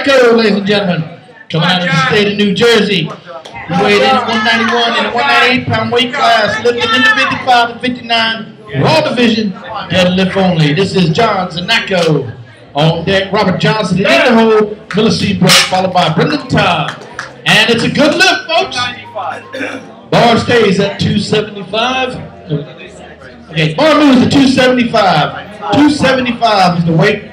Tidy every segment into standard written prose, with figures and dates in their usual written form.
Nacko, ladies and gentlemen. Coming out of the state of New Jersey. He weighed in at 191 in the 198-pound weight class, lifting in the 55 and 59 raw division, deadlift only. This is John Zanacco. On deck, Robert Johnson in the hole, Miller Seabrook, followed by Brendan Todd. And it's a good lift, folks. Bar stays at 275. Okay, bar moves to 275. 275 is the weight.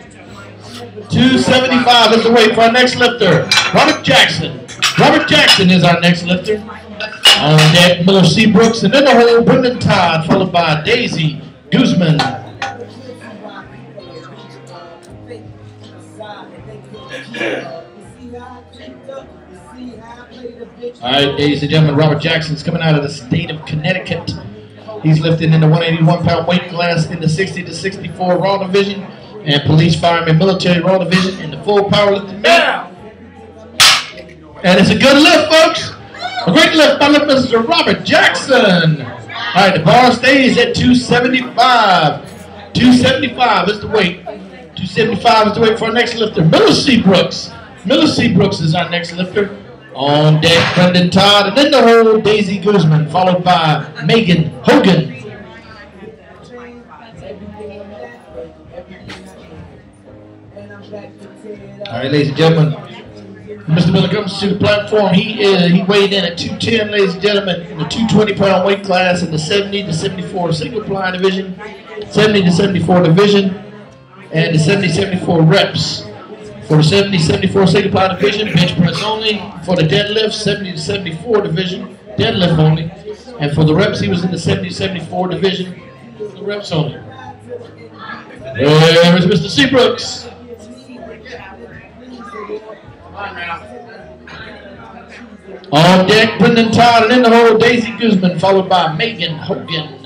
275 is the weight for our next lifter, Robert Jackson. Robert Jackson is our next lifter. On deck, Miller Seabrooks, and in the hole, Brendan Todd, followed by Daisy Guzman. All right, ladies and gentlemen, Robert Jackson's coming out of the state of Connecticut. He's lifting in the 181-pound weight class in the 60 to 64 raw division and police, fireman, military raw division in the full powerlifting meet. And it's a good lift, folks. A great lift by Mr. Robert Jackson. All right, the bar stays at 275. 275 is the weight. 275 is the weight for our next lifter, Miller Seabrooks. Miller Seabrooks is our next lifter. On deck, Brendan Todd, and in the hole, Daisy Guzman, followed by Megan Hogan. All right, ladies and gentlemen, Mr. Miller comes to the platform. He weighed in at 210, ladies and gentlemen, in the 220-pound weight class in the 70 to 74 single ply division, 70 to 74 division, and the 70 to 74 reps. For the 70 to 74 single ply division, bench press only. For the deadlift, 70 to 74 division, deadlift only. And for the reps, he was in the 70 to 74 division, the reps only. There is Mr. Seabrooks. On deck, Brendan Todd, and in the hole, Daisy Guzman, followed by Megan Hogan.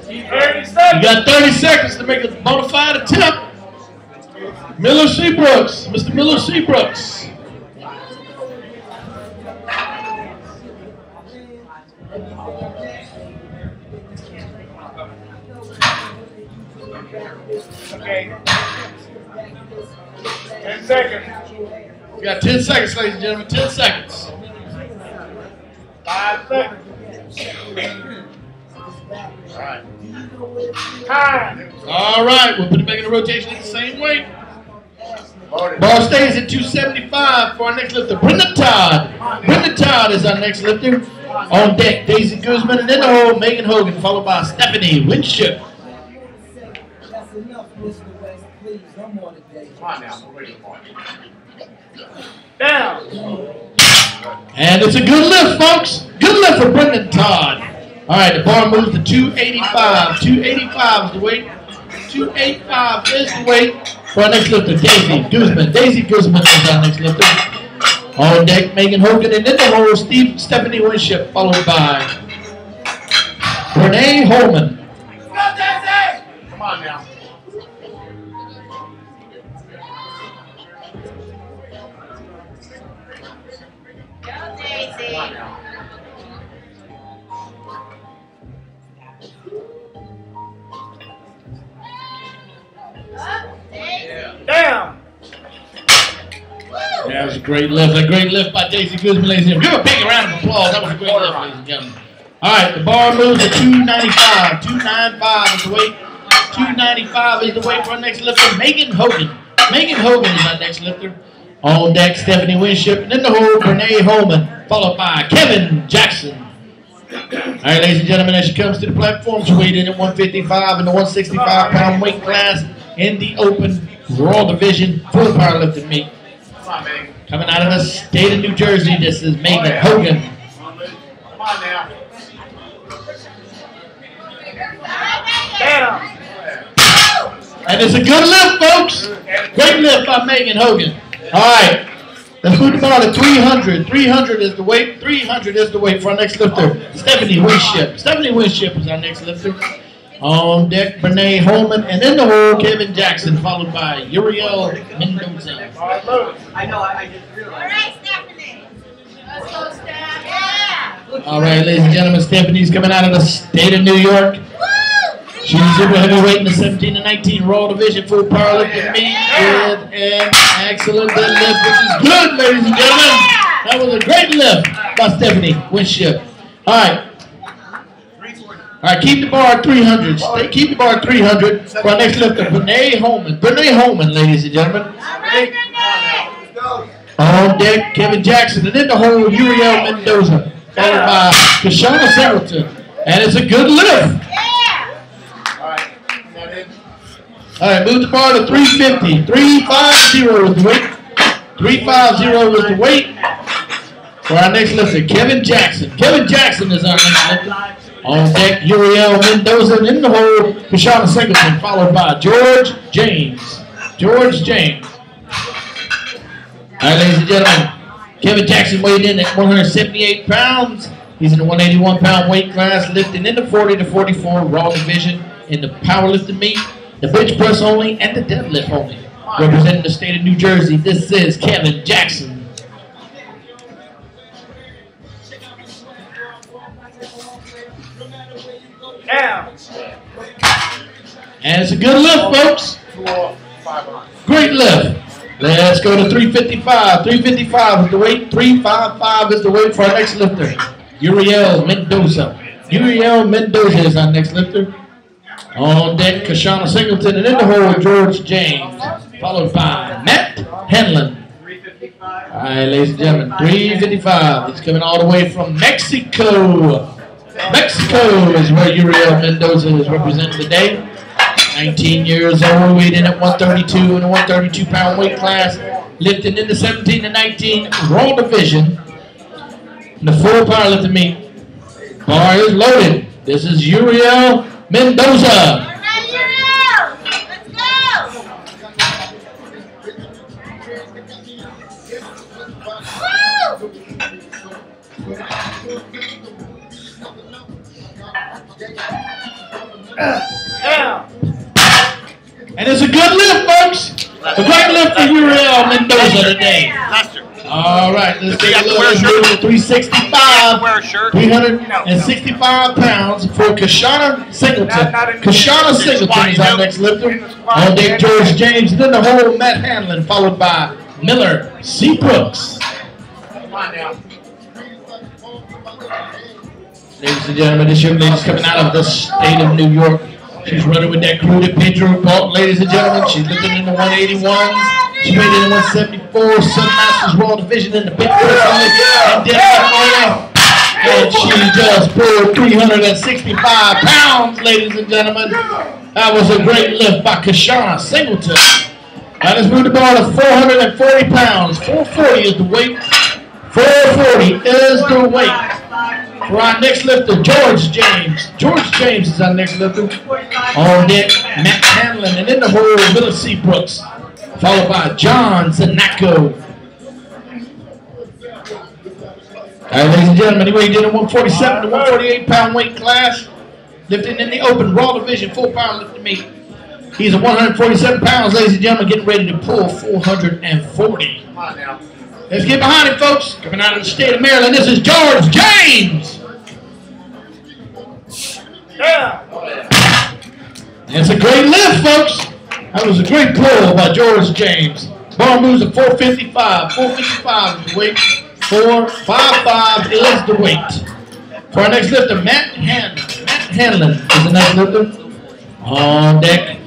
You got 30 seconds to make a bona fide attempt. Miller Seabrooks, Mr. Miller Seabrooks. Okay. 10 seconds. You got 10 seconds, ladies and gentlemen. 10 seconds. 5 seconds. All right. Time. All right. We'll put it back in the rotation at the same weight. Bar stays at 275 for our next lifter, Brendan Todd. Brendan Todd is our next lifter. On deck, Daisy Guzman, and in the hole, Megan Hogan, followed by Stephanie Winship. Down. And it's a good lift, folks. Good lift for Brendan Todd. All right, the bar moves to 285. 285 is the weight. 285 is the weight for our next lifter, Daisy Guzman. Daisy Guzman is our next lifter. On deck, Megan Hogan, and in the hole, Stephanie Winship, followed by Renee Holman. Come on now. Down. That was a great lift. A great lift by Daisy Guzman, ladies and gentlemen. Give a big round of applause. That was a great lift, ladies and gentlemen. All right, the bar moves to 295. 295 is the weight. 295 is the weight for our next lifter, Megan Hogan. Megan Hogan is our next lifter. On deck, Stephanie Winship, and in the hole, Renee Holman, followed by Kevin Jackson. All right, ladies and gentlemen, as she comes to the platform, she weighed in at 155 in the 165-pound weight class in the open raw division full powerlifting meet. Coming out of the state of New Jersey, this is Megan Hogan. Come on now. Down. And it's a good lift, folks. Great lift by Megan Hogan. All right. Let's move the bar to 300. 300 is the weight. 300 is the weight for our next lifter, Stephanie Winship. Stephanie Winship is our next lifter. On deck, Renee Holman, and in the hole, Kevin Jackson, followed by Uriel Mendoza. I know, I just realized. All right, Stephanie. Let's go, Steph. Yeah. All right, ladies and gentlemen, Stephanie's coming out of the state of New York. Woo! She's super heavyweight in the 17 to 19 Raw Division full powerlifting meet with an excellent deadlift, which is good, ladies and gentlemen. That was a great lift by Stephanie Winship. All right. All right, keep the bar at 300. Keep the bar at 300 for our next lifter, Brene Holman. Brene Holman, ladies and gentlemen. On deck, Kevin Jackson, and in the hole, Uriel Mendoza, followed by Kashana Singleton. And it's a good lift. All right, move the bar to 350. 350 is the weight. 350 is the weight for our next lifter, Kevin Jackson. Kevin Jackson is our next lifter. On deck, Uriel Mendoza, and in the hole, Kashana Singleton, followed by George James. George James. All right, ladies and gentlemen, Kevin Jackson weighed in at 178 pounds. He's in the 181-pound weight class, lifting in the 40 to 44 Raw Division in the powerlifting meet, the bench press only, and the deadlift only. Representing the state of New Jersey, this is Kevin Jackson. Down. And it's a good lift, folks. Great lift. Let's go to 355. 355 is the weight. 355 is the weight for our next lifter, Uriel Mendoza. Uriel Mendoza is our next lifter. On deck, Kashana Singleton, and in the hole, George James, followed by Matt Hanlon. All right, ladies and gentlemen, 355. It's coming all the way from Mexico. Mexico is where Uriel Mendoza is representing today. 19 years old, weighed in at 132 in a 132-pound weight class, lifting in the 17 to 19 Raw Division in the full powerlifting meet. Bar is loaded. This is Uriel Mendoza. All right, Uriel. Let's go. Down. And it's a good lift, folks. A great lift for Uriel Mendoza today. All right, let's take a look at 365. 365 pounds for Kashana Singleton. Kashana Singleton is our next lifter. On deck, George James, and then the whole Matt Hanlon, followed by Miller C. Brooks. Come on now. Ladies and gentlemen, this young lady's coming out of the state of New York. She's running with that crew that Pedro bought, ladies and gentlemen. She's lifting in the 181s. She weighed in the 174 Sun Masters Raw Division in the big press only and deadlift. And she just pulled 365 pounds, ladies and gentlemen. That was a great lift by Kashana Singleton. Now let's move the bar to 440 pounds. 440 is the weight. 440 is the weight. For our next lifter, George James. George James is our next lifter. On deck, Matt Hanlon, and in the hole, Miller C. Brooks, followed by John Zanacco. All right, ladies and gentlemen, he weighed in a 147 to 148-pound weight class, lifting in the open Raw Division full powerlifting meet. He's at 147 pounds, ladies and gentlemen, getting ready to pull 440. Come on now. Let's get behind him, folks. Coming out of the state of Maryland, this is George James. Down. It's a great lift, folks. That was a great pull by George James. Bar moves at 455. 455 is the weight. 455 is the weight. For our next lifter, Matt Hanlon is the next lifter. On deck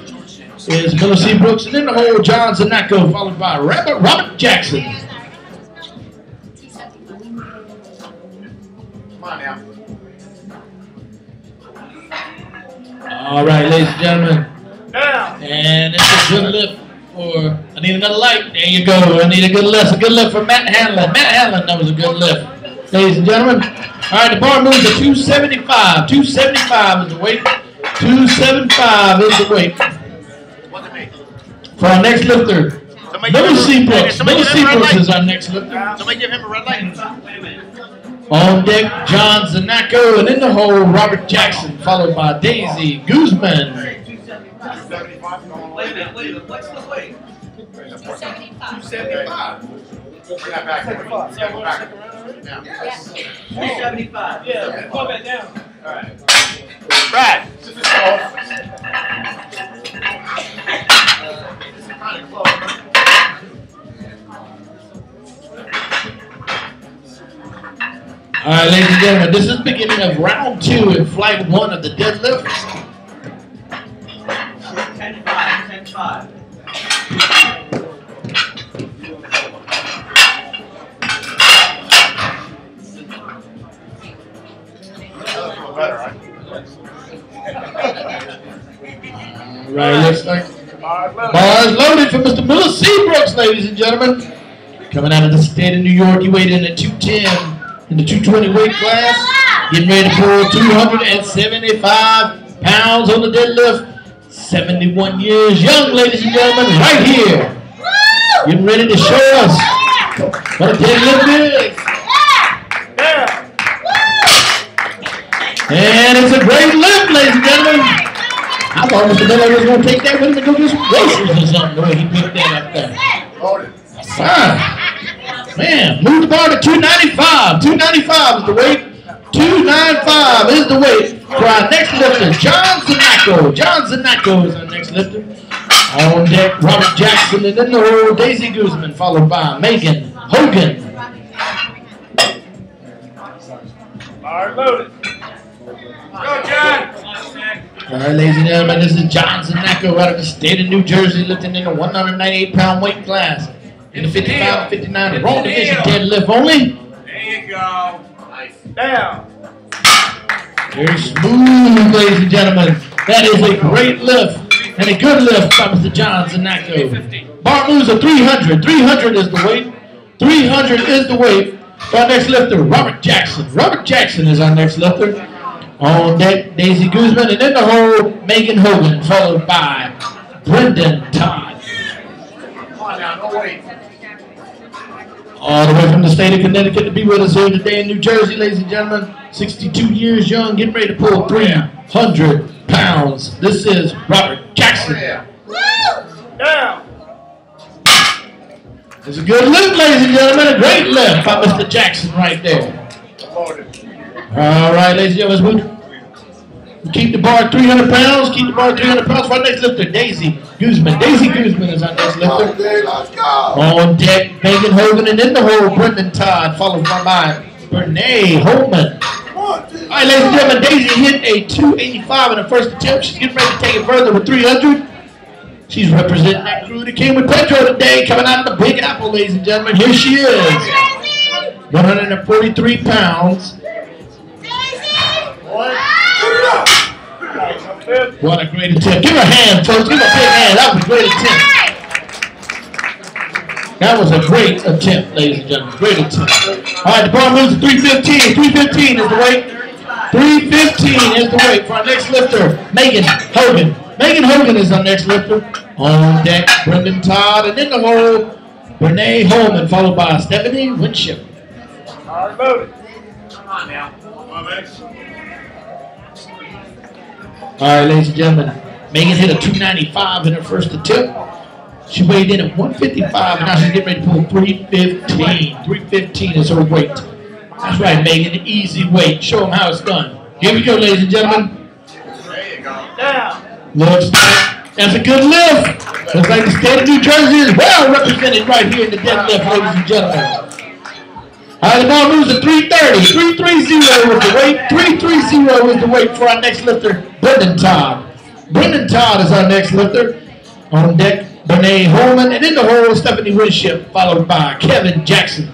is Miller C. Brooks, and in the hole, John Zanacco, followed by Robert Jackson. Come on now. All right, ladies and gentlemen. Down. And it's a good lift for, I need another light. There you go. I need a good lift. A good lift for Matt Hanlon. Matt Hanlon, that was a good lift. Ladies and gentlemen. All right, the bar moves to 275. 275 is the weight. 275 is the weight. What's it mean? For our next lifter, Miller C. Brooks. Miller C. Brooks is our next lifter. Somebody give him a red light. On deck, John Zanacco, and in the hole, Robert Jackson, followed by Daisy Guzman. 275 going Wait a minute, what's the weight? 275. Bring that back. Bring that back. Now. 275. Yeah, go back down. All right. Brad. All right, ladies and gentlemen, this is the beginning of round 2 in flight 1 of the deadlift. 10-5, 10-5. Right, looks like bars loaded for Mr. Miller Seabrooks, ladies and gentlemen. Coming out of the state of New York, he weighed in at 210 in the 220 weight class. Getting ready to pull 275 pounds on the deadlift. 71 years young, ladies and gentlemen, right here. Getting ready to show us what a deadlift is. And it's a great lift, ladies and gentlemen. I thought Mr. Miller was going to take that with him and go do some races or something, the way he picked that up there. Man, move the bar to 295. 295 is the weight. 295 is the weight for our next lifter, John Zanaco. John Zanaco is our next lifter. On deck, Robert Jackson, and then the whole Daisy Guzman, followed by Megan Hogan. Bar loaded. Go, John. All right, ladies and gentlemen, this is John Zanaco out of the state of New Jersey, lifting in a 198-pound weight class. In the 55-59 raw division deadlift only. There you go. Nice. Down. Very smooth, ladies and gentlemen. That is a great lift and a good lift by Mr. John Zanaco. Bar moves of 300. 300 is the weight. 300 is the weight for our next lifter, Robert Jackson. Robert Jackson is our next lifter. On deck, Daisy Guzman, and in the hole, Megan Hogan, followed by Brendan Todd. Come on now, no wait. All the way from the state of Connecticut to be with us here today in New Jersey, ladies and gentlemen. 62 years young, getting ready to pull 300 pounds. This is Robert Jackson. Down. It's a good lift, ladies and gentlemen. A great lift by Mr. Jackson right there. All right, ladies and gentlemen, we keep the bar at 300 pounds. Keep the bar at 300 pounds for our next lifter, Daisy Guzman. Daisy Guzman is our next lifter. On deck, Megan Hogan, and in the hole, Brendan Todd, followed by Bernae Holman. All right, ladies and gentlemen, Daisy hit a 285 in her first attempt. She's getting ready to take it further with 300. She's representing that crew that came with Pedro today, coming out of the Big Apple, ladies and gentlemen. Here she is, 143 pounds. What a great attempt. Give her a hand, folks. Give her a big hand. That was a great attempt. That was a great attempt, ladies and gentlemen. Great attempt. All right, the bar moves to 315. 315 is the weight. 315 is the weight for our next lifter, Megan Hogan. Megan Hogan is our next lifter. On deck, Brendan Todd, and in the hole, Bernae Holman, followed by Stephanie Winship. All right, loaded. Come on now. Come on, man. All right, ladies and gentlemen, Megan hit a 295 in her first attempt. She weighed in at 155, and now she's getting ready to pull 315. 315 is her weight. That's right, Megan, easy weight. Show them how it's done. Here we go, ladies and gentlemen. There you go. Down. Looks like that's a good lift. Looks like the state of New Jersey is well represented right here in the deadlift, ladies and gentlemen. All right, the ball moves to 330. 330 is the weight. 330 is the weight for our next lifter, Brendan Todd. Brendan Todd is our next lifter. On deck, Bernae Holman, and in the hole, Stephanie Winship, followed by Kevin Jackson.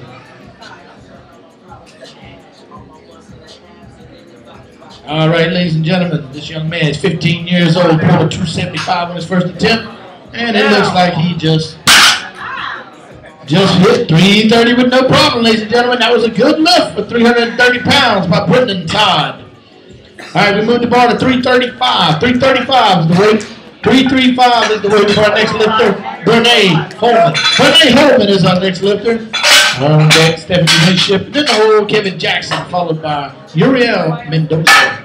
All right, ladies and gentlemen, this young man is 15 years old, pulled a 275 on his first attempt, and it looks like he just hit 330 with no problem, ladies and gentlemen. That was a good lift for 330 pounds by Brendan Todd. All right, we moved the bar to 335. 335 is the weight. 335 is the weight for our next lifter, Bernae Holman. Bernae Holman is our next lifter. On deck, Stephanie Winship, then the whole Kevin Jackson, followed by Uriel Mendoza.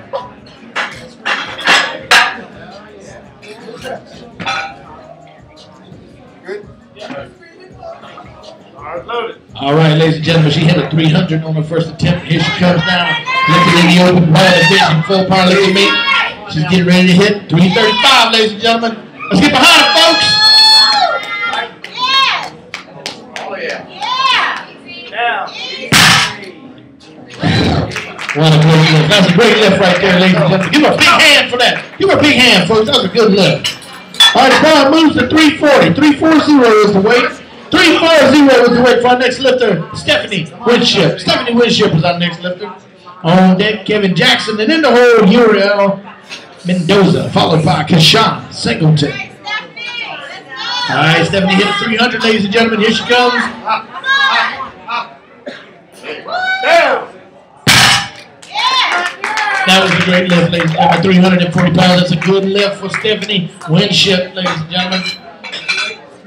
All right, ladies and gentlemen, she hit a 300 on her first attempt. Here she comes now, lifting in the open raw division, full power lifting meet. She's getting ready to hit 335, ladies and gentlemen. Let's get behind her, folks. Oh, yeah. What a great lift. That's a great lift right there, ladies and gentlemen. Give her a big hand for that. Give her a big hand, folks. That was a good lift. All right, the bar moves to 340. 340 is the weight. 340 is the weight for our next lifter, Stephanie Winship. Stephanie Winship is our next lifter. On deck, Kevin Jackson. And in the hole, Uriel Mendoza, followed by Kashana Singleton. All right, Stephanie hit 300, ladies and gentlemen. Here she comes. Down. That was a great lift, ladies and gentlemen. 340 pounds. That's a good lift for Stephanie Winship, ladies and gentlemen.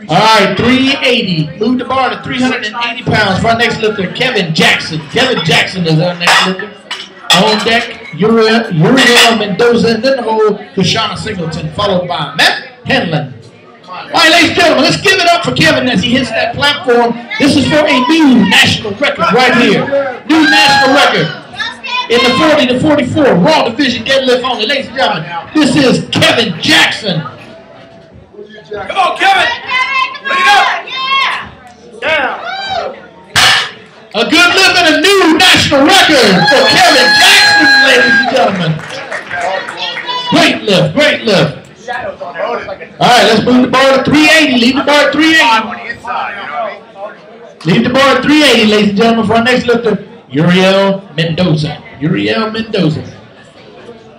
All right, 380. Move the bar to 380 pounds for our next lifter, Kevin Jackson. Kevin Jackson is our next lifter. On deck, Uriel Mendoza, and then the hole, Kashana Singleton, followed by Matt Hanlon. All right, ladies and gentlemen, let's give it up for Kevin as he hits that platform. This is for a new national record right here. New national record in the 40 to 44 Raw Division deadlift only. Ladies and gentlemen, this is Kevin Jackson. Come on, Kevin. Bring it up. Down. A good lift and a new national record for Kevin Jackson, ladies and gentlemen. Great lift, great lift. All right, let's move the bar to 380. Leave the bar at 380. Leave the bar at 380, ladies and gentlemen, for our next lifter, Uriel Mendoza. Uriel Mendoza.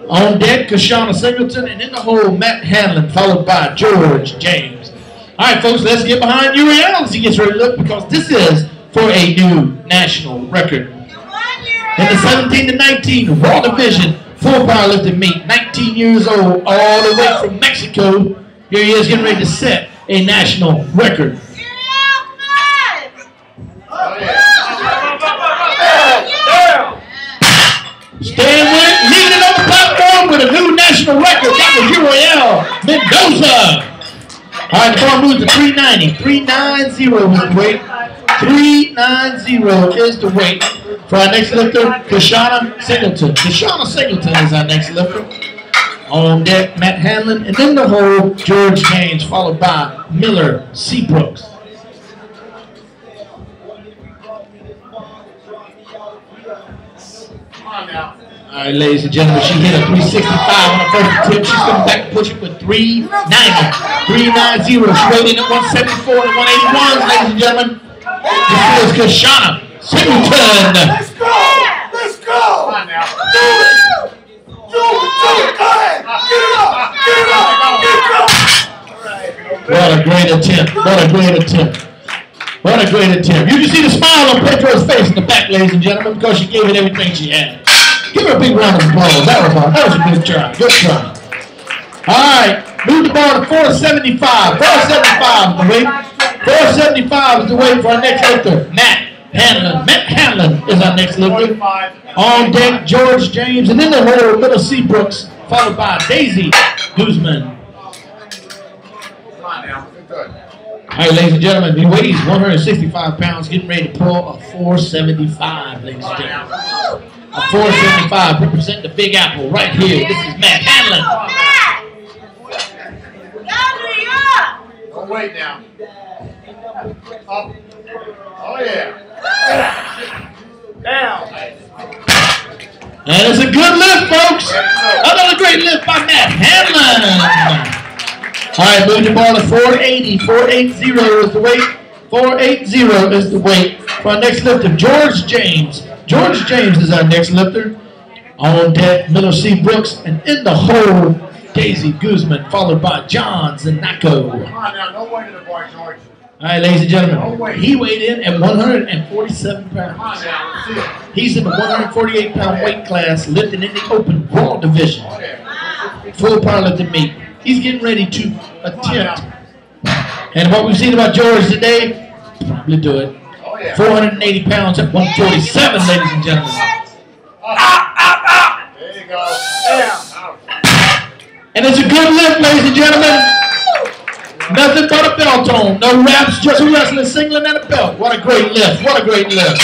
On deck, Kashana Singleton, and in the hole, Matt Hanlon, followed by George James. All right, folks, let's get behind Uriel as he gets ready to look, because this is for a new national record. In the 17 to 19 Raw Division, full powerlifting meet, 19 years old, all the way from Mexico. Here he is getting ready to set a national record. Staying with it, leading on the platform with a new national record. That was Uriel Mendoza. All right, the bar moves to 390. 390 is the weight. 390 is the weight for our next lifter, Kashana Singleton. Kashana Singleton is our next lifter. On deck, Matt Hanlon, and in the hole, George James, followed by Miller Seabrooks. All right, ladies and gentlemen, she hit a 365 on the first attempt. She's coming back to push it with 390. 390. She weighed in at 174 and 181, ladies and gentlemen. This is Kashana Singleton. Let's go! Let's go! Come on now. Do it! Do it! Go ahead! Get it up! Get it up! Get it up! What a great attempt. What a great attempt. What a great attempt. You can see the smile on Pedro's face in the back, ladies and gentlemen, because she gave it everything she had. Give her a big round of applause. That was a good try. Good try. All right. Move the bar to 475. 475 is the weight. 475 is the weight for our next lifter, Matt Hanlon. Matt Hanlon is our next lifter. On deck, George James, and in the hole, Little Seabrooks, followed by Daisy Guzman. Come on now. Good. All right, ladies and gentlemen, he weighs 165 pounds, getting ready to pull a 475, ladies and gentlemen. A 475, representing the Big Apple right here. This is Matt Hanlon. Don't wait now. Up. Oh, yeah. Down. And it's a good lift, folks. Another great lift by Matt Hanlon. All right, move the ball to 480. 480 is the weight. 480 is the weight for our next lifter, George James. George James is our next lifter. On deck, Miller Seabrooks, and in the hole, Daisy Guzman, followed by John Zanacco. Come on now, no way to the boy, George. All right, ladies and gentlemen, he weighed in at 147 pounds. Come on now, let's see it. He's in the 148-pound weight class, lifting in the open Raw Division. Oh, yeah. Full powerlifting meet. He's getting ready to attempt. And what we've seen about George today, probably do it. Oh, yeah. 480 pounds at 147, ladies and gentlemen. There you go. Down. And it's a good lift, ladies and gentlemen. Nothing but a belt on. No wraps, just a wrestling singlet and a belt. What a great lift. What a great lift.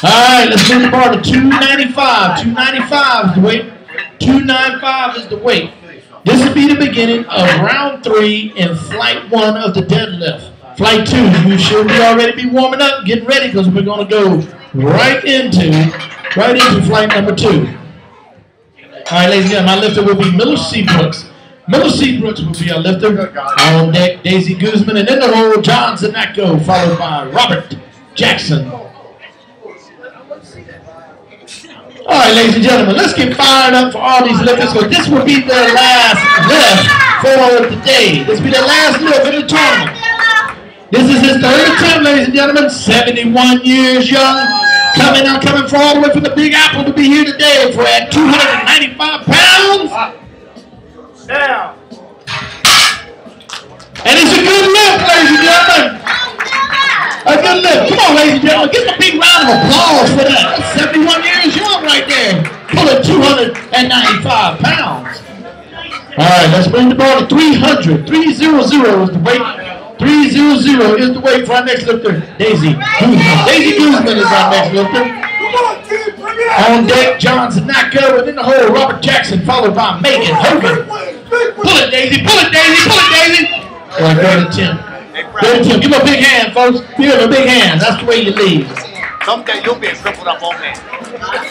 All right, let's move the bar to 295. 295 is the weight. 295 is the weight. This will be the beginning of round 3 in flight 1 of the deadlift. Flight 2, you should already be warming up, getting ready, because we're going to go right into flight number 2. All right, ladies and gentlemen, my lifter will be Miller Seabrooks. Miller Seabrooks will be our lifter. On deck, Daisy Guzman, and in the hole, John Zanacco, followed by Robert Jackson. All right, ladies and gentlemen, let's get fired up for all these lifters, because this will be their last lift for the day. This will be their last lift in the tournament. This is his 3rd attempt, ladies and gentlemen. 71 years young, coming from all the way from the Big Apple to be here today for at 295 pounds. Down. And it's a good lift, ladies and gentlemen. A good lift. Come on, ladies and gentlemen. Give him a big round of applause for that. That's 71 years young right there. Pulling 295 pounds. All right, let's bring the ball to 300. 300 is the weight. 300 is the weight for our next lifter, Daisy Guzman. Daisy Guzman is our next lifter. On deck, John Zanacco, and in the hole, Robert Jackson, followed by Megan Hogan. Pull it, Daisy. Pull it, Daisy. Pull it, Daisy. All right, great attempt. Great attempt. Give him a big hand, folks. Give him a big hand. That's the way you lead. Someday you'll be a crippled up old man.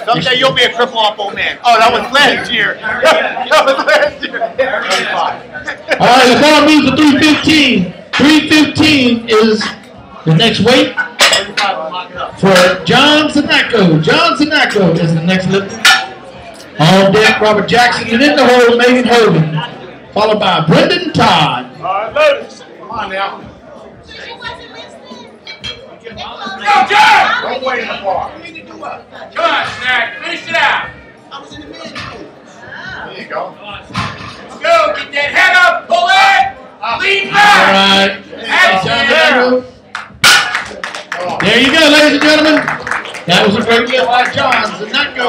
Someday you'll be a crippled up old man. Oh, that was last year. That was last year. All right, the ball moves to 315. 315 is the next weight for John Zanacco. John Zanacco is the next lifter. On deck, Robert Jackson, and in the hole, Megan Hogan, followed by Brendan Todd. All right, loaded. Come on now. Go, John! Don't wait in the bar. Come on, Snack. Finish it out. I was in the middle. There you go. Let's go. Get that head up. Pull it. Lean back. All right. There you go, ladies and gentlemen. That was a great deal by John Zanacco.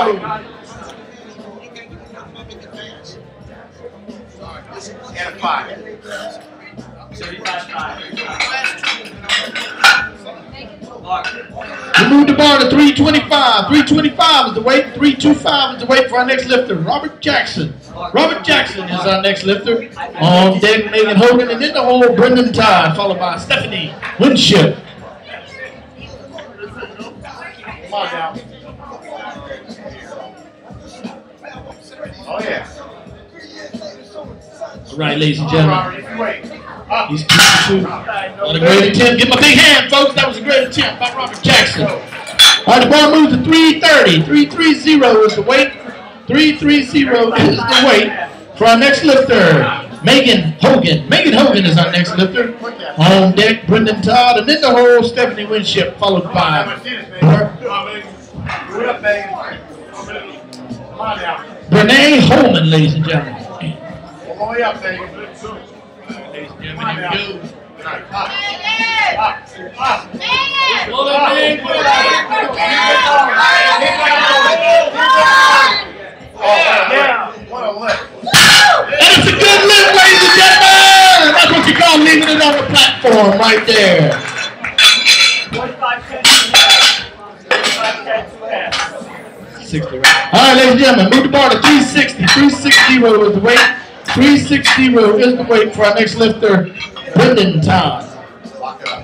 And a 5. We moved the bar to 325. 325 is the weight. 325 is the weight for our next lifter, Robert Jackson. Robert Jackson is our next lifter. On deck, Megan Hogan, and in the hole, Brendan Todd, followed by Stephanie Winship. Come on now. Oh, yeah. All right, ladies and gentlemen. He's shooting. What a great attempt. Give him a big hand, folks. That was a great attempt by Robert Jackson. All right, the ball moves to 330. 330 is the weight. 330 is the weight for our next lifter, Megan Hogan. Megan Hogan is our next lifter. On deck, Brendan Todd, and in the hole, Stephanie Winship, followed by Renee Holman, ladies and gentlemen. All the way up, baby. Ladies and gentlemen, here we go. What a lift. And it's a good lift, ladies and gentlemen. That's what you call leaving it on the platform right there. 60, right? All right, ladies and gentlemen, move the bar to 360. 360 is the weight. 360 is the weight for our next lifter, Brendan Todd.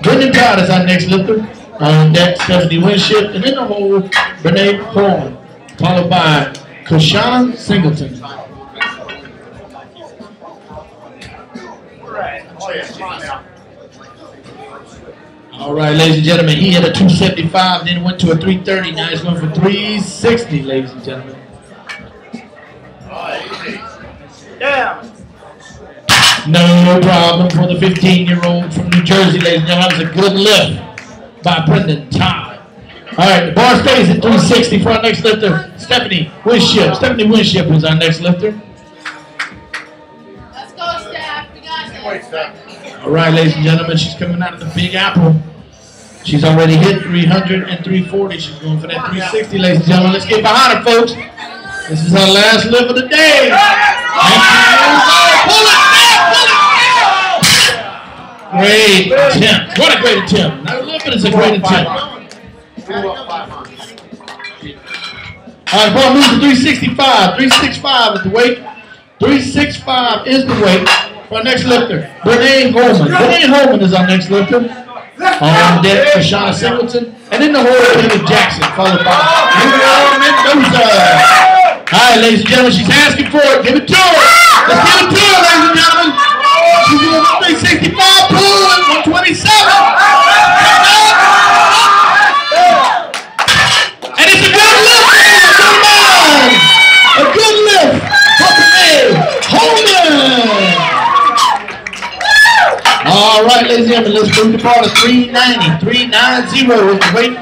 Brendan Todd is our next lifter. On deck, Stephanie Winship, and in the hole, Renee Holman, followed by Kushana Singleton. All right, ladies and gentlemen, he had a 275, then went to a 330. Now he's going for 360, ladies and gentlemen. Down. No problem for the 15-year-old from New Jersey, ladies and gentlemen. That was a good lift by Brendan Todd. All right, the bar stays at 360 for our next lifter, Stephanie Winship. Stephanie Winship is our next lifter. Let's go, Steph. We got this. All right, ladies and gentlemen, she's coming out of the Big Apple. She's already hit 300 and 340. She's going for that 360, ladies and gentlemen. Let's get behind her, folks. This is our last lift of the day. Pull it back, pull it back. Great attempt. What a great attempt. Not a little bit is a great attempt. All right, ball moves to 365. 365 is the weight. 365 is the weight for our next lifter. Renee Holman. Renee Holman is our next lifter. On deck for Shauna Singleton. And in the hole, Kevin Jackson, followed by Mendoza. All right, ladies and gentlemen, she's asking for it. Give it to her. Let's give it to her, ladies and gentlemen. She's doing 365 pull at 127. And it's a good lift, ladies and gentlemen. A good lift for Renee Holman. All right, ladies and gentlemen, let's move the ball to 390. 390 is the weight.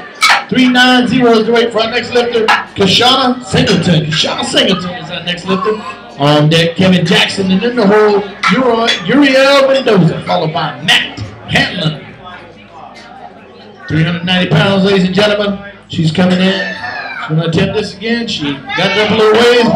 390 is the weight for our next lifter, Kashana Singleton. Kashana Singleton is our next lifter. On deck, Kevin Jackson, and in the hole, Uriel Mendoza, followed by Matt Hanlon. 390 pounds, ladies and gentlemen. She's coming in. She's going to attempt this again. She got it up a little ways.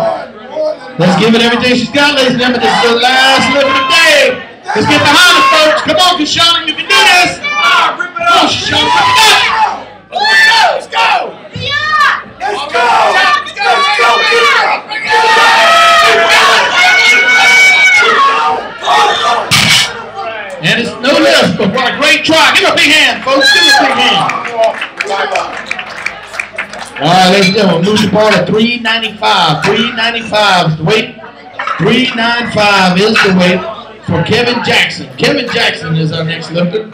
Let's give it everything she's got, ladies and gentlemen. This is the last lift of the day. Let's get behind it, folks. Come on, Kashana, you can do this. Come on, Kashana, rip it up. Let's go! Yeah! Let's go! Let's go! And it's no lift, but what a great try. Give her a big hand, folks. Give her a big hand. All right, ladies and gentlemen, move the ball to 395. 395 is the weight. 395 is the weight for Kevin Jackson. Kevin Jackson is our next lifter.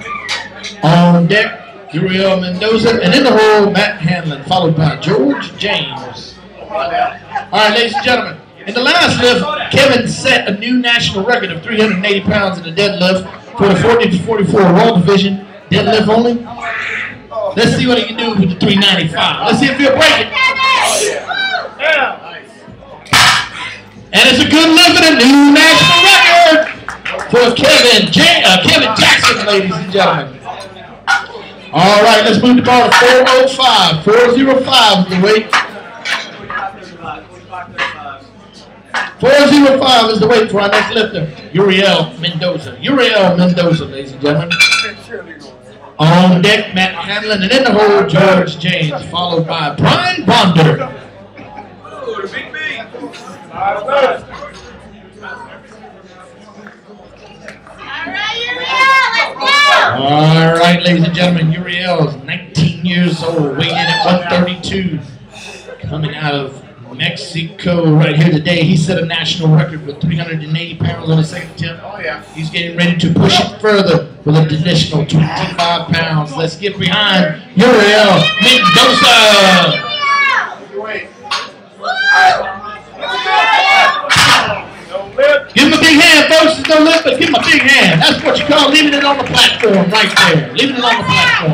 On deck, Uriel Mendoza, and in the hole, Matt Hanlon, followed by George James. All right, ladies and gentlemen, in the last lift, Kevin set a new national record of 380 pounds in the deadlift for the 40 to 44 Raw division, deadlift only. Let's see what he can do with the 395. Let's see if he'll break it. And it's a good lift and a new national record for Kevin Jackson, ladies and gentlemen. All right, let's move the ball to 405. 405 is the weight. 405 is the weight for our next lifter, Uriel Mendoza. Uriel Mendoza, ladies and gentlemen. On deck, Matt Hanlon, and in the hole, George James, followed by Brian Bonder. Oh, the big B. All right, ladies and gentlemen, Uriel is 19 years old, weighing in at 132, coming out of Mexico right here today. He set a national record with 380 pounds on the second attempt. Oh, yeah. He's getting ready to push it further with an additional 25 pounds. Let's get behind Uriel Mendoza. Wait. Give him a big hand, folks. There's no lift, but give him a big hand. That's what you call leaving it on the platform right there. Leaving it on the platform.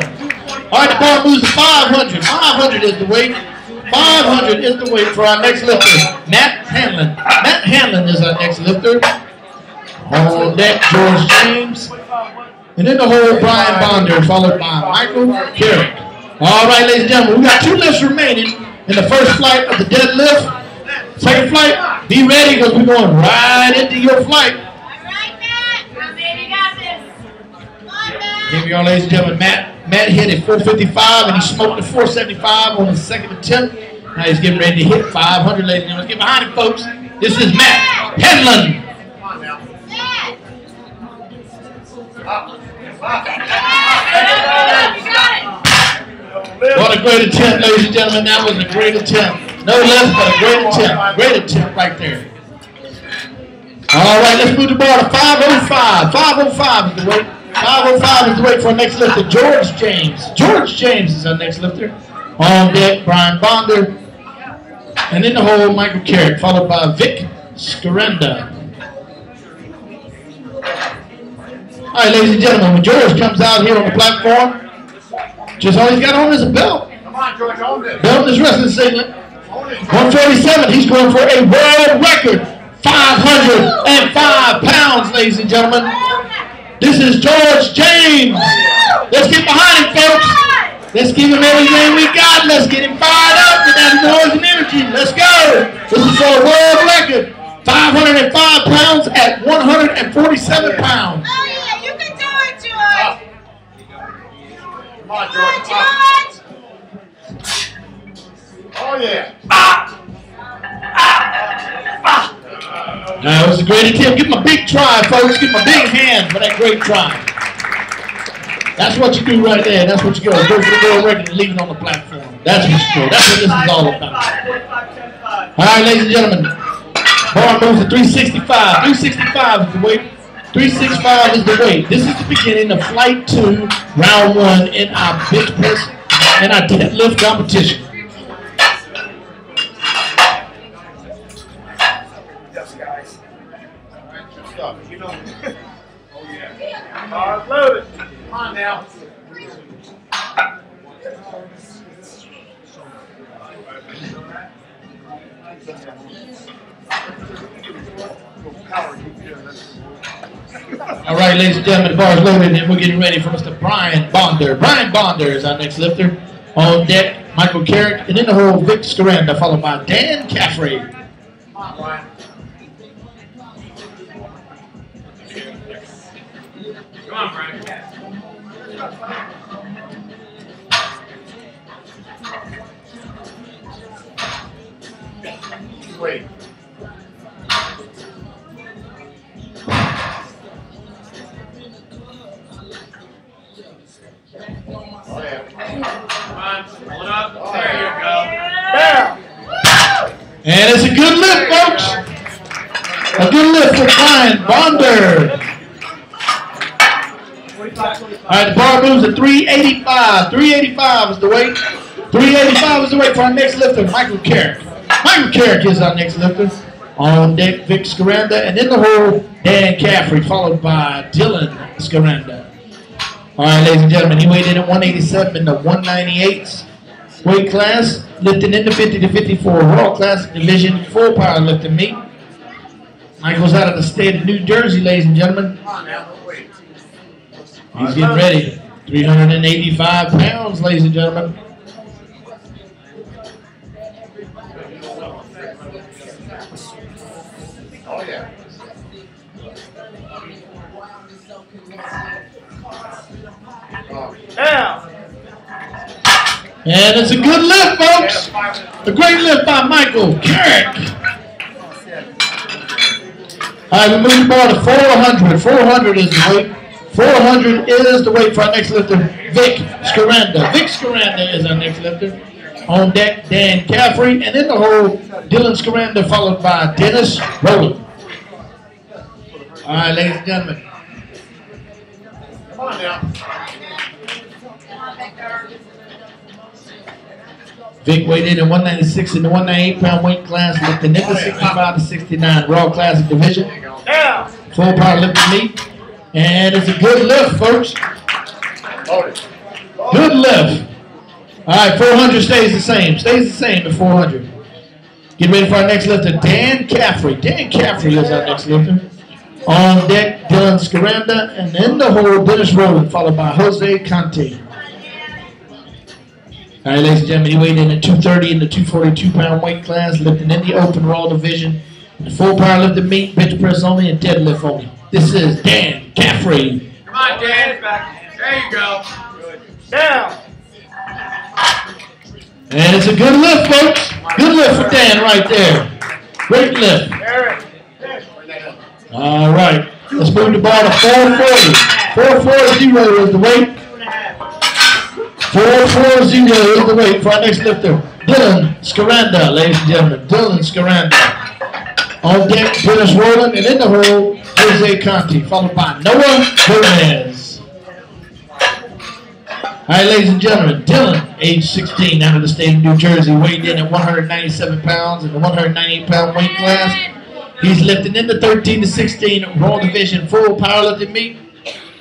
All right, the ball moves to 500. 500 is the weight. 500 is the weight for our next lifter, Matt Hanlon. Matt Hanlon is our next lifter. On deck, George James. And in the hole, Brian Bonder, followed by Michael Carrick. All right, ladies and gentlemen, we got 2 lifts remaining in the first flight of the deadlift. Second flight, be ready because we're going right into your flight. All right, Matt. Come in, you got this. Come on, Matt. Here we go, ladies and gentlemen. Matt hit at 455 and he smoked at 475 on his second attempt. Now he's getting ready to hit 500, ladies and gentlemen. Let's get behind him, folks. This is Matt Hanlon. What a great attempt, ladies and gentlemen. That was a great attempt. No left, but a great attempt. Great attempt right there. All right, let's move the ball to 505. 505 is the weight. 505 is the weight for our next lifter, George James. George James is our next lifter. On deck, Brian Bonder. And in the hole, Michael Carrick, followed by Vic Scarenda. All right, ladies and gentlemen, when George comes out here on the platform, just all he's got on is a belt. Come on, George, hold it. Belt is wrestling singlet. 147, he's going for a world record. 505 pounds, ladies and gentlemen. This is George James. Let's get behind him, folks. Let's give him everything we got. Let's get him fired up with that noise and energy. Let's go. This is for a world record. 505 pounds at 147 pounds. Oh, yeah, you can do it, George. Come on, Come on, George. George. Oh, yeah. Ah! That was a great attempt. Give him a big try, folks. Give him a big hand for that great try. That's what you do right there. That's what you go. Go for the world record and leave it on the platform. That's what you do. That's what this is all about. All right, ladies and gentlemen. Bar moves to 365. 365 is the weight. 365 is the weight. This is the beginning of flight 2, round 1 in our bench press and our deadlift competition. Yes, guys. All right, good stuff. You know. Oh yeah. Hard loaded. Come on now. All right, ladies and gentlemen, the bar is loaded and we're getting ready for Mr. Brian Bonder. Brian Bonder is our next lifter. On deck, Michael Carrick, and in the hole, Vic Scaranda, followed by Dan Caffrey. Come on, Brian. Come on, Brian. Wait. Oh, yeah. Come on, pull it up. Oh, there you go. Bam! And it's a good lift, folks. A good lift for Brian Bonder. All right, the bar moves to 385. 385 is the weight. 385 is the weight for our next lifter, Michael Carrick. Michael Carrick is our next lifter. On deck, Vic Scaranda, and in the hole, Dan Caffrey, followed by Dylan Scaranda. All right, ladies and gentlemen, he weighed in at 187 in the 198 weight class, lifting in the 50 to 54 Raw class division, full power lifting meet. Michael's out of the state of New Jersey, ladies and gentlemen. He's getting ready. 385 pounds, ladies and gentlemen. Oh, yeah. Now. And it's a good lift, folks. A great lift by Michael Carrick. All right, we move the bar to 400. 400 is the weight. 400 is the weight for our next lifter, Vic Scaranda. Vic Scaranda is our next lifter. On deck, Dan Caffrey, and in the hole, Dylan Scaranda, followed by Dennis Rowland. All right, ladies and gentlemen. Come on now. Vic weighed in at 196 in the 198-pound weight class, lifting in the 65 to 69 Raw Classic division. Full power lifting meet. And it's a good lift, folks. Good lift. All right, 400 stays the same. Stays the same at 400. Get ready for our next lifter, Dan Caffrey. Dan Caffrey is our next lifter. On deck, Dylan Scaranda, and in the hole, Dennis Rowland, followed by Jose Conte. All right, ladies and gentlemen, he weighed in at 230 in the 242-pound weight class, lifting in the open Raw division, the full power lifting meet, bench press only, and deadlift only. This is Dan Caffrey. Come on, Dan. There you go. Good. Down. And it's a good lift, folks. Good lift for Dan right there. Great lift. All right. Let's move the bar to 440. 440 is the weight. 440 is the weight for our next lifter, Dylan Scaranda, ladies and gentlemen. Dylan Scaranda. On deck, Dennis Rowland, and in the hole, Jose Conte, followed by Noah Gomez. All right, ladies and gentlemen, Dylan, age 16, out of the state of New Jersey, weighed in at 197 pounds in the 198-pound weight class. He's lifting in the 13 to 16 Raw division, full powerlifting meet,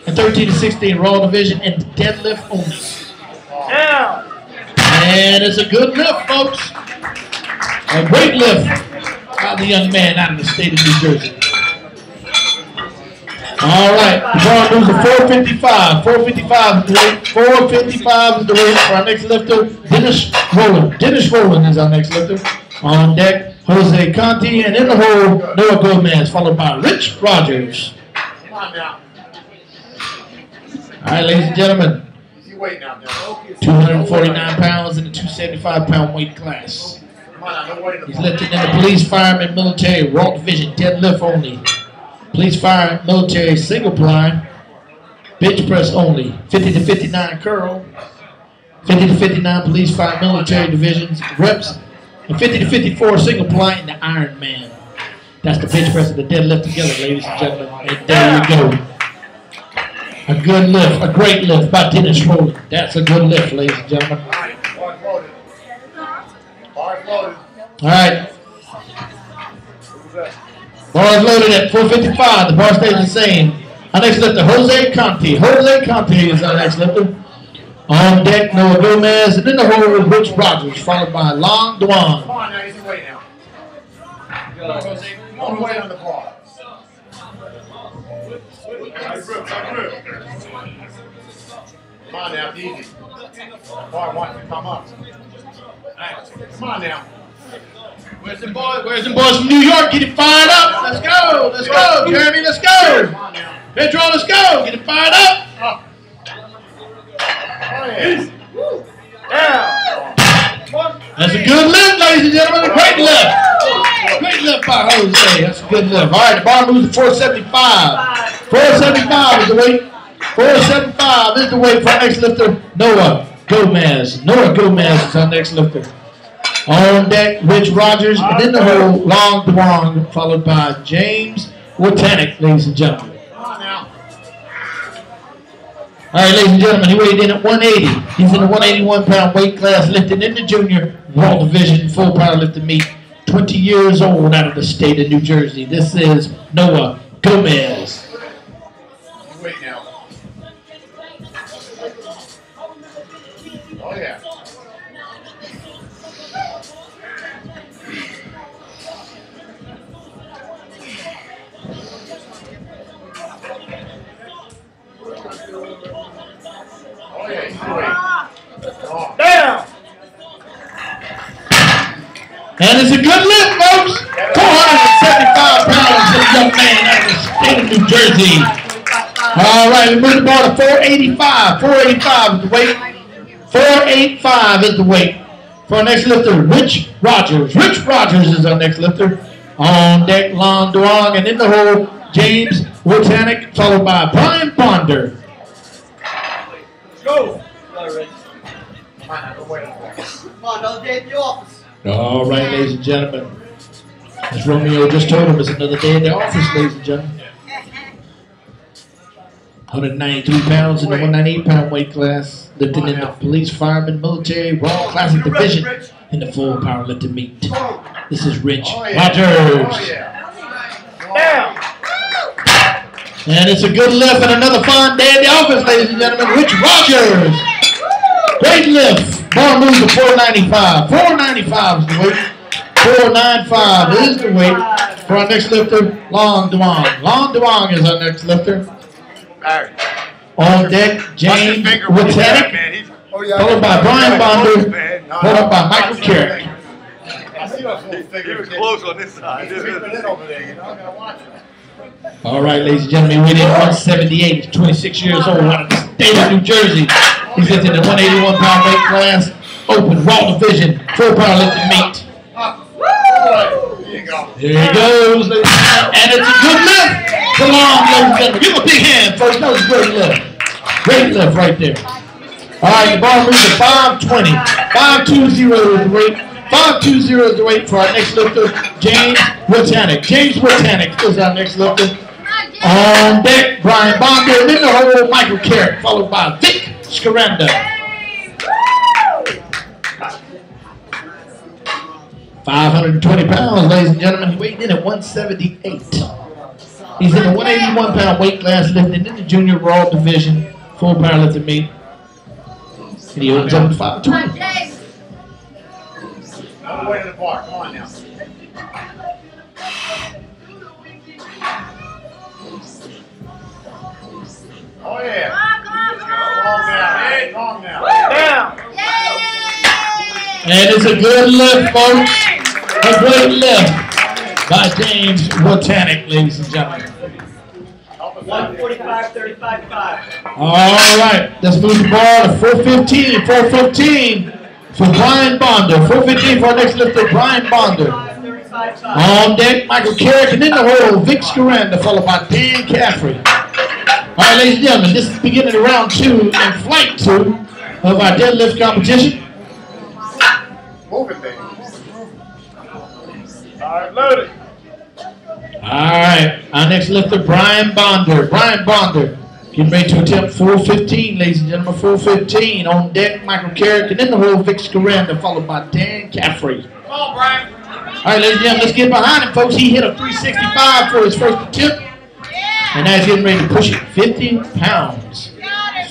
and 13 to 16 Raw division and deadlift only. Down. And it's a good lift, folks. A great lift by the young man out of the state of New Jersey. All right, the bar moves to 455. 455 is the weight. 455 is the weight for our next lifter, Dennis Rowland. Dennis Rowland is our next lifter. On deck, Jose Conte, and in the hole, Noah Gomez, followed by Rich Rogers. Come on now. All right, ladies and gentlemen, Easy weight now, 249 pounds in the 275-pound weight class. Come He's lifting in the police, fireman, military, raw division, deadlift only. Police, fire, military, single ply, bench press only. 50 to 59 curl. 50 to 59 police, fire, military divisions, reps. And 50 to 54 single ply in the Iron Man. That's the bench press and the deadlift together, ladies and gentlemen. And there you go. A good lift, a great lift by Dennis Rowland. That's a good lift, ladies and gentlemen. All right. Bars loaded at 455. The bar stays the same. Our next lifter, Jose Conte. Jose Conte is our next lifter. On deck, Noah Gomez, and in the hole is Rich Rogers, followed by Long Duan. Come on now, easy way now. Go, Jose. Come on, way on the bar. Come on now, easy. Bar wants to come up. Come on now. Where's the boys? Where's the boys from New York? Get it fired up. Let's go. Let's go, Jeremy. Let's go. Pedro, let's go. Get it fired up. That's a good lift, ladies and gentlemen. A great lift. Great lift by Jose. That's a good lift. All right, the bar moves to 475. 475 is the weight. 475 is the weight for our next lifter, Noah Gomez. Noah Gomez is our next lifter. On deck, Rich Rogers, and in the hole, Long Duan, followed by James Wotanic, ladies and gentlemen. All right, ladies and gentlemen, he weighed in at 180. He's in the 181-pound weight class, lifting in the junior raw division, full powerlifting meet. 20 years old, out of the state of New Jersey. This is Noah Gomez. Wait now. Oh yeah. Down! And it's a good lift, folks. 475 pounds for the young man out of the state of New Jersey. All right, we move the ball to 485. 485 is the weight. 485 is the weight. For our next lifter, Rich Rogers. Rich Rogers is our next lifter. On deck, Long Duan, and in the hole, James Wotanic, followed by Brian Bonder. Go! Come on, another day at the office. All right, ladies and gentlemen. As Romeo just told him, it's another day in the office, ladies and gentlemen. 193 pounds in the 198-pound weight class. Lifting in the police, fireman, military, raw classic division in the full powerlifting meet. This is Rich Rogers. Down! And it's a good lift and another fun day in the office, ladies and gentlemen. Rich Rogers. Great lift. Bar moves to 495. 495 is the weight. 495 is the weight. For our next lifter, Long Duan. Long Duan is our next lifter. On deck, James Wotanic, followed by Brian Bonder, followed by Michael Carrick. He was close on this side. All right, ladies and gentlemen, we're in 178. He's 26 years old, out of the state of New Jersey. He's lifting the 181-pound weight class, open raw division, full powerlifting meet. There he goes, ladies and gentlemen, and it's a good lift. It's a long, ladies and gentlemen. Give him a big hand, folks. That was a great lift. Great lift right there. All right, the bar moves to 520. 520 is the weight. 520 is the weight for our next lifter, James Wotanic. James Wotanic is our next lifter. On deck, Brian Bonder, and in the hole, Michael Carrick, followed by Vic Scaranda. 520 pounds, ladies and gentlemen. He weighed in at 178. He's in the 181-pound weight class, lifting in the junior raw division, full powerlifting meet. And he opens up to 520. Another way to the bar. Come on now. Oh yeah. Long now. Down! And it's a good lift, folks. A great lift by James Wotanic, ladies and gentlemen. 145-35-5. All right, let's move the ball to 415. 415. for Brian Bonder. 415 for our next lifter, Brian Bonder. On deck, Michael Carrick, and in the hole, Vic Scaranda, followed by Dan Caffrey. All right, ladies and gentlemen, this is the beginning of round 2 and flight 2 of our deadlift competition. Move it, baby. All right, loaded. All right, our next lifter, Brian Bonder. Brian Bonder getting ready to attempt 415, ladies and gentlemen, 415. On deck, Michael Carrick, and in the hole, Vic Scaranda, followed by Dan Caffrey. Come on, Brian. All right, ladies and gentlemen, let's get behind him, folks. He hit a 365 for his first attempt, and now he's getting ready to push it 50 pounds.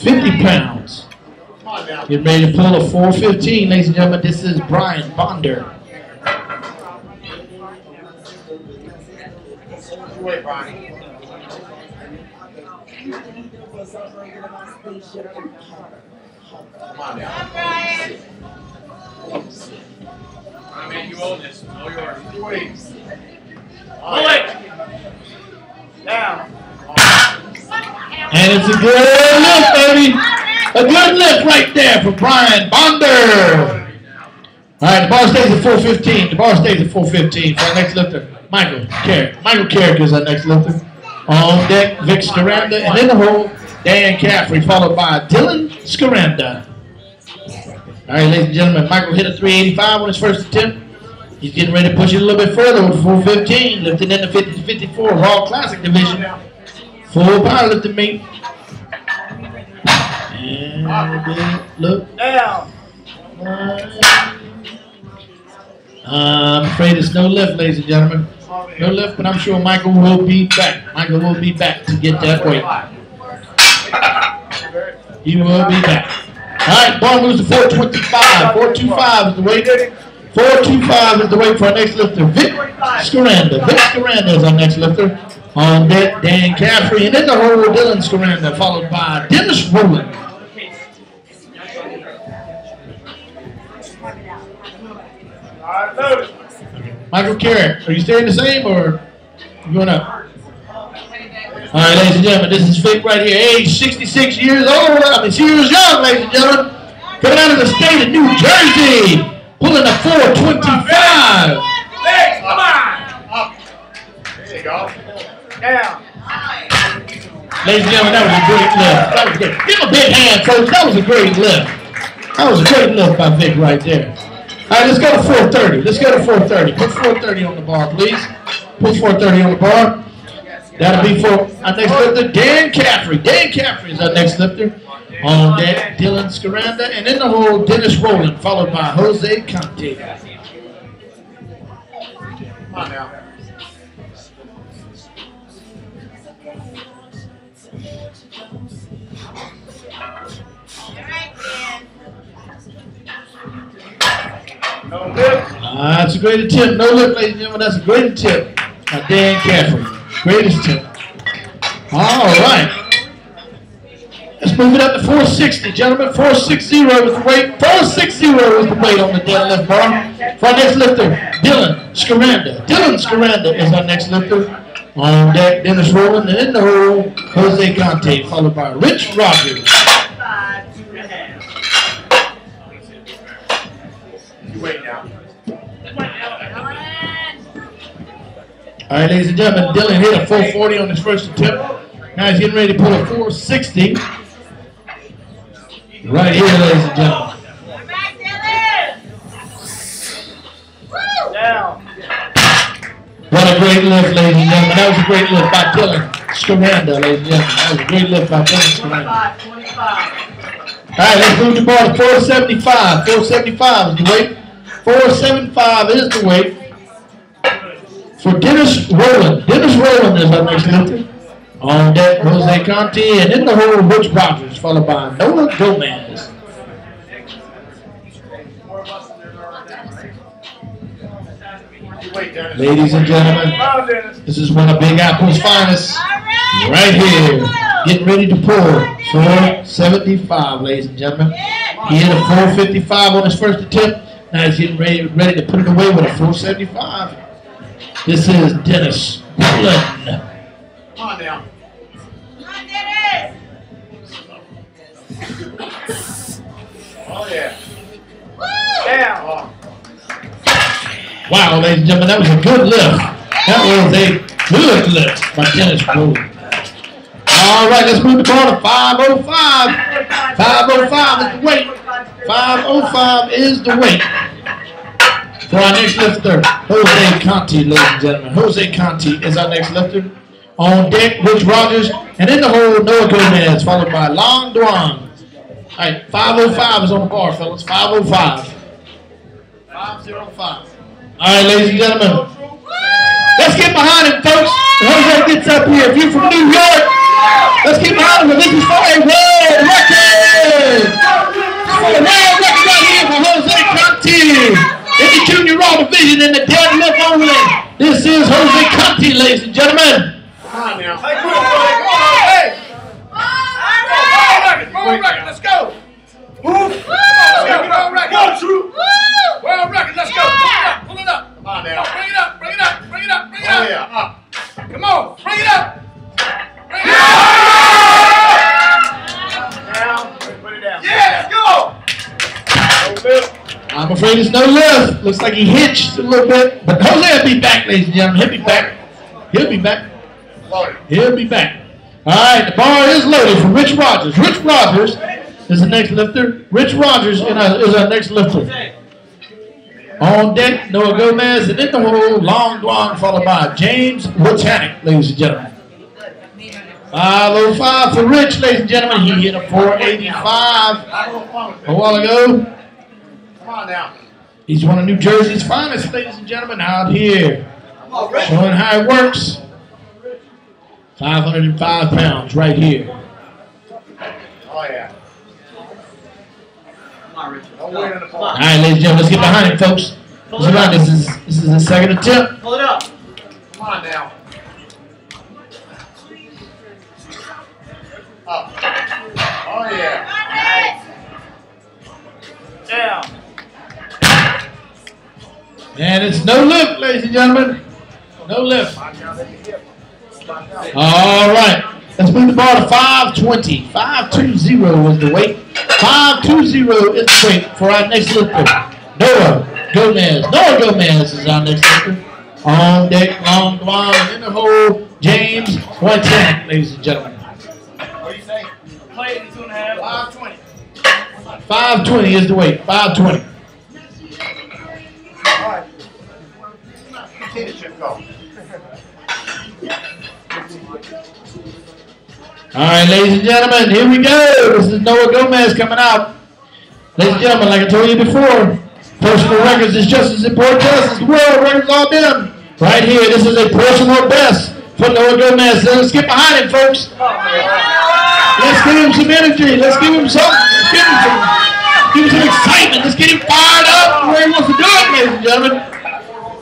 50 pounds. Getting ready to pull a 415, ladies and gentlemen. This is Brian Bonder. Wait, Brian. Come on now. I mean, you own this. All yours. Wait. Pull it. Down. And it's a good lift, baby. A good lift right there for Brian Bonder. All right, the bar stays at 415. The bar stays at 415 for our next lifter, Michael Carrick. Michael Carrick is our next lifter. On deck, Vic Scaranda, and in the hole, Dan Caffrey, followed by Dylan Scaranda. All right, ladies and gentlemen, Michael hit a 385 on his first attempt. He's getting ready to push it a little bit further with 415, lifting in the 50 to 54 Raw Classic division. Full powerlifting meet. And look down. I'm afraid it's no lift, ladies and gentlemen. No lift, but I'm sure Michael will be back. Michael will be back to get that weight. He will be back. All right, bar moves to 425. 425 is the weight. 425 is the weight for our next lifter, Vic Scaranda. Vic Scaranda is our next lifter. On deck, Dan Caffrey, and in the hole, Dylan Scaranda, followed by Dennis Rowland. Michael Carrick, are you staying the same or you going up? All right, ladies and gentlemen, this is Vic right here, age 66 years old. Years young, ladies and gentlemen. Coming out of the state of New Jersey, pulling a 425. Hey, come on. Up. There you go. Down. Ladies and gentlemen, that was a great lift. That was great. Give him a big hand, folks. That was a great lift. That was a great lift by Vic right there. All right, let's go to 430. Let's go to 430. Put 430 on the bar, please. Put 430 on the bar. That'll be for our next lifter, Dan Caffrey. Dan Caffrey is our next lifter. On deck, Dylan Scaranda, and in the hole, Dennis Rowland, followed by Jose Conte. Come on now. No lift. That's a great attempt. No lift, ladies and gentlemen. That's a great attempt by Dan Caffrey. Greatest attempt. All right. Let's move it up to 460, gentlemen. 460 is the weight. 460 is the weight on the deadlift bar. For our next lifter, Dylan Scaranda. Dylan Scaranda is our next lifter. On deck, Dennis Rowland, and in the hole, Jose Conte, followed by Rich Rogers. Wait now. All right, ladies and gentlemen, Dylan hit a 440 on his first attempt. Now he's getting ready to pull a 460. Right here, ladies and gentlemen. Down. What a great lift, ladies and gentlemen. That was a great lift by Dylan Scaranda, ladies and gentlemen. That was a great lift by Dylan Scaranda. All right, let's move the bar to 475. 475 is the weight. 475 is the weight for Dennis Rowland. Dennis Rowland is our next lifter. On deck, Jose Conte, and in the hole, Rich Rogers, followed by Noah Gomez. Ladies and gentlemen, this is one of Big Apple's finest. Right here, getting ready to pull 475, ladies and gentlemen. He hit a 455 on his first attempt. Now he's getting ready to put it away with a 475. This is Dennis Rowland. Come on now. Oh yeah. Wow, ladies and gentlemen, that was a good lift. That was a good lift by Dennis Blue. All right, let's move the ball to 505. 505 is the weight. 505 is the weight. For our next lifter, Jose Conti, ladies and gentlemen. Jose Conti is our next lifter. On deck, Rich Rogers, and in the hole, Noah Gomez, followed by Long Duan. All right, 505 is on the bar, fellas. 505. 505. All right, ladies and gentlemen. Let's get behind him, folks. Jose gets up here. If you're from New York, let's get behind him. This is for a world record. For a world record right here for Jose Conti. In the junior raw division in the deadlift only. This is Jose Conti, ladies and gentlemen. Come on now. Hey, come on, hey. World record, let's go. Let's go, world record. Go, Drew. World record, let's go. Pull it up. Come on now. Bring it up, bring it up, bring it up, bring it up. Yeah, up. Come on, bring it up. Bring it up. Down, put it down. Yeah, let's go. I'm afraid it's no lift. Looks like he hitched a little bit. But Jose will be back, ladies and gentlemen. He'll be back. He'll be back. He'll be back. All right, the bar is loaded for Rich Rogers. Rich Rogers is the next lifter. Rich Rogers is our next lifter. On deck, Noah Gomez, and in the hole, Long Duan, followed by James Botanic, ladies and gentlemen. 505 for Rich, ladies and gentlemen. He hit a 485 a while ago. Come on now. He's one of New Jersey's finest, ladies and gentlemen, out here. Showing how it works. 505 pounds right here. Oh, yeah. All right, ladies and gentlemen, let's get behind him, folks. This is the second attempt. Pull it up. Come on now. Up. Oh, yeah. Down. And it's no lift, ladies and gentlemen. No lift. All right. Let's move the bar to 520. 520 is the weight. 520 is the weight for our next lifter. Noah Gomez. Noah Gomez is our next lifter. On deck, Long Duan, in the hole, James Whitehead, ladies and gentlemen. What do you say? Play it in 2.5. 520. 520 is the weight. 520. All right. Continue to go. All right, ladies and gentlemen, here we go. This is Noah Gomez coming out. Ladies and gentlemen, like I told you before, personal records is just as important to us as the world records are them. Right here, this is a personal best for Noah Gomez. So let's get behind him, folks. Let's give him some energy. Let's give him some. Give him some excitement. Let's get him fired up where he wants to do it, ladies and gentlemen.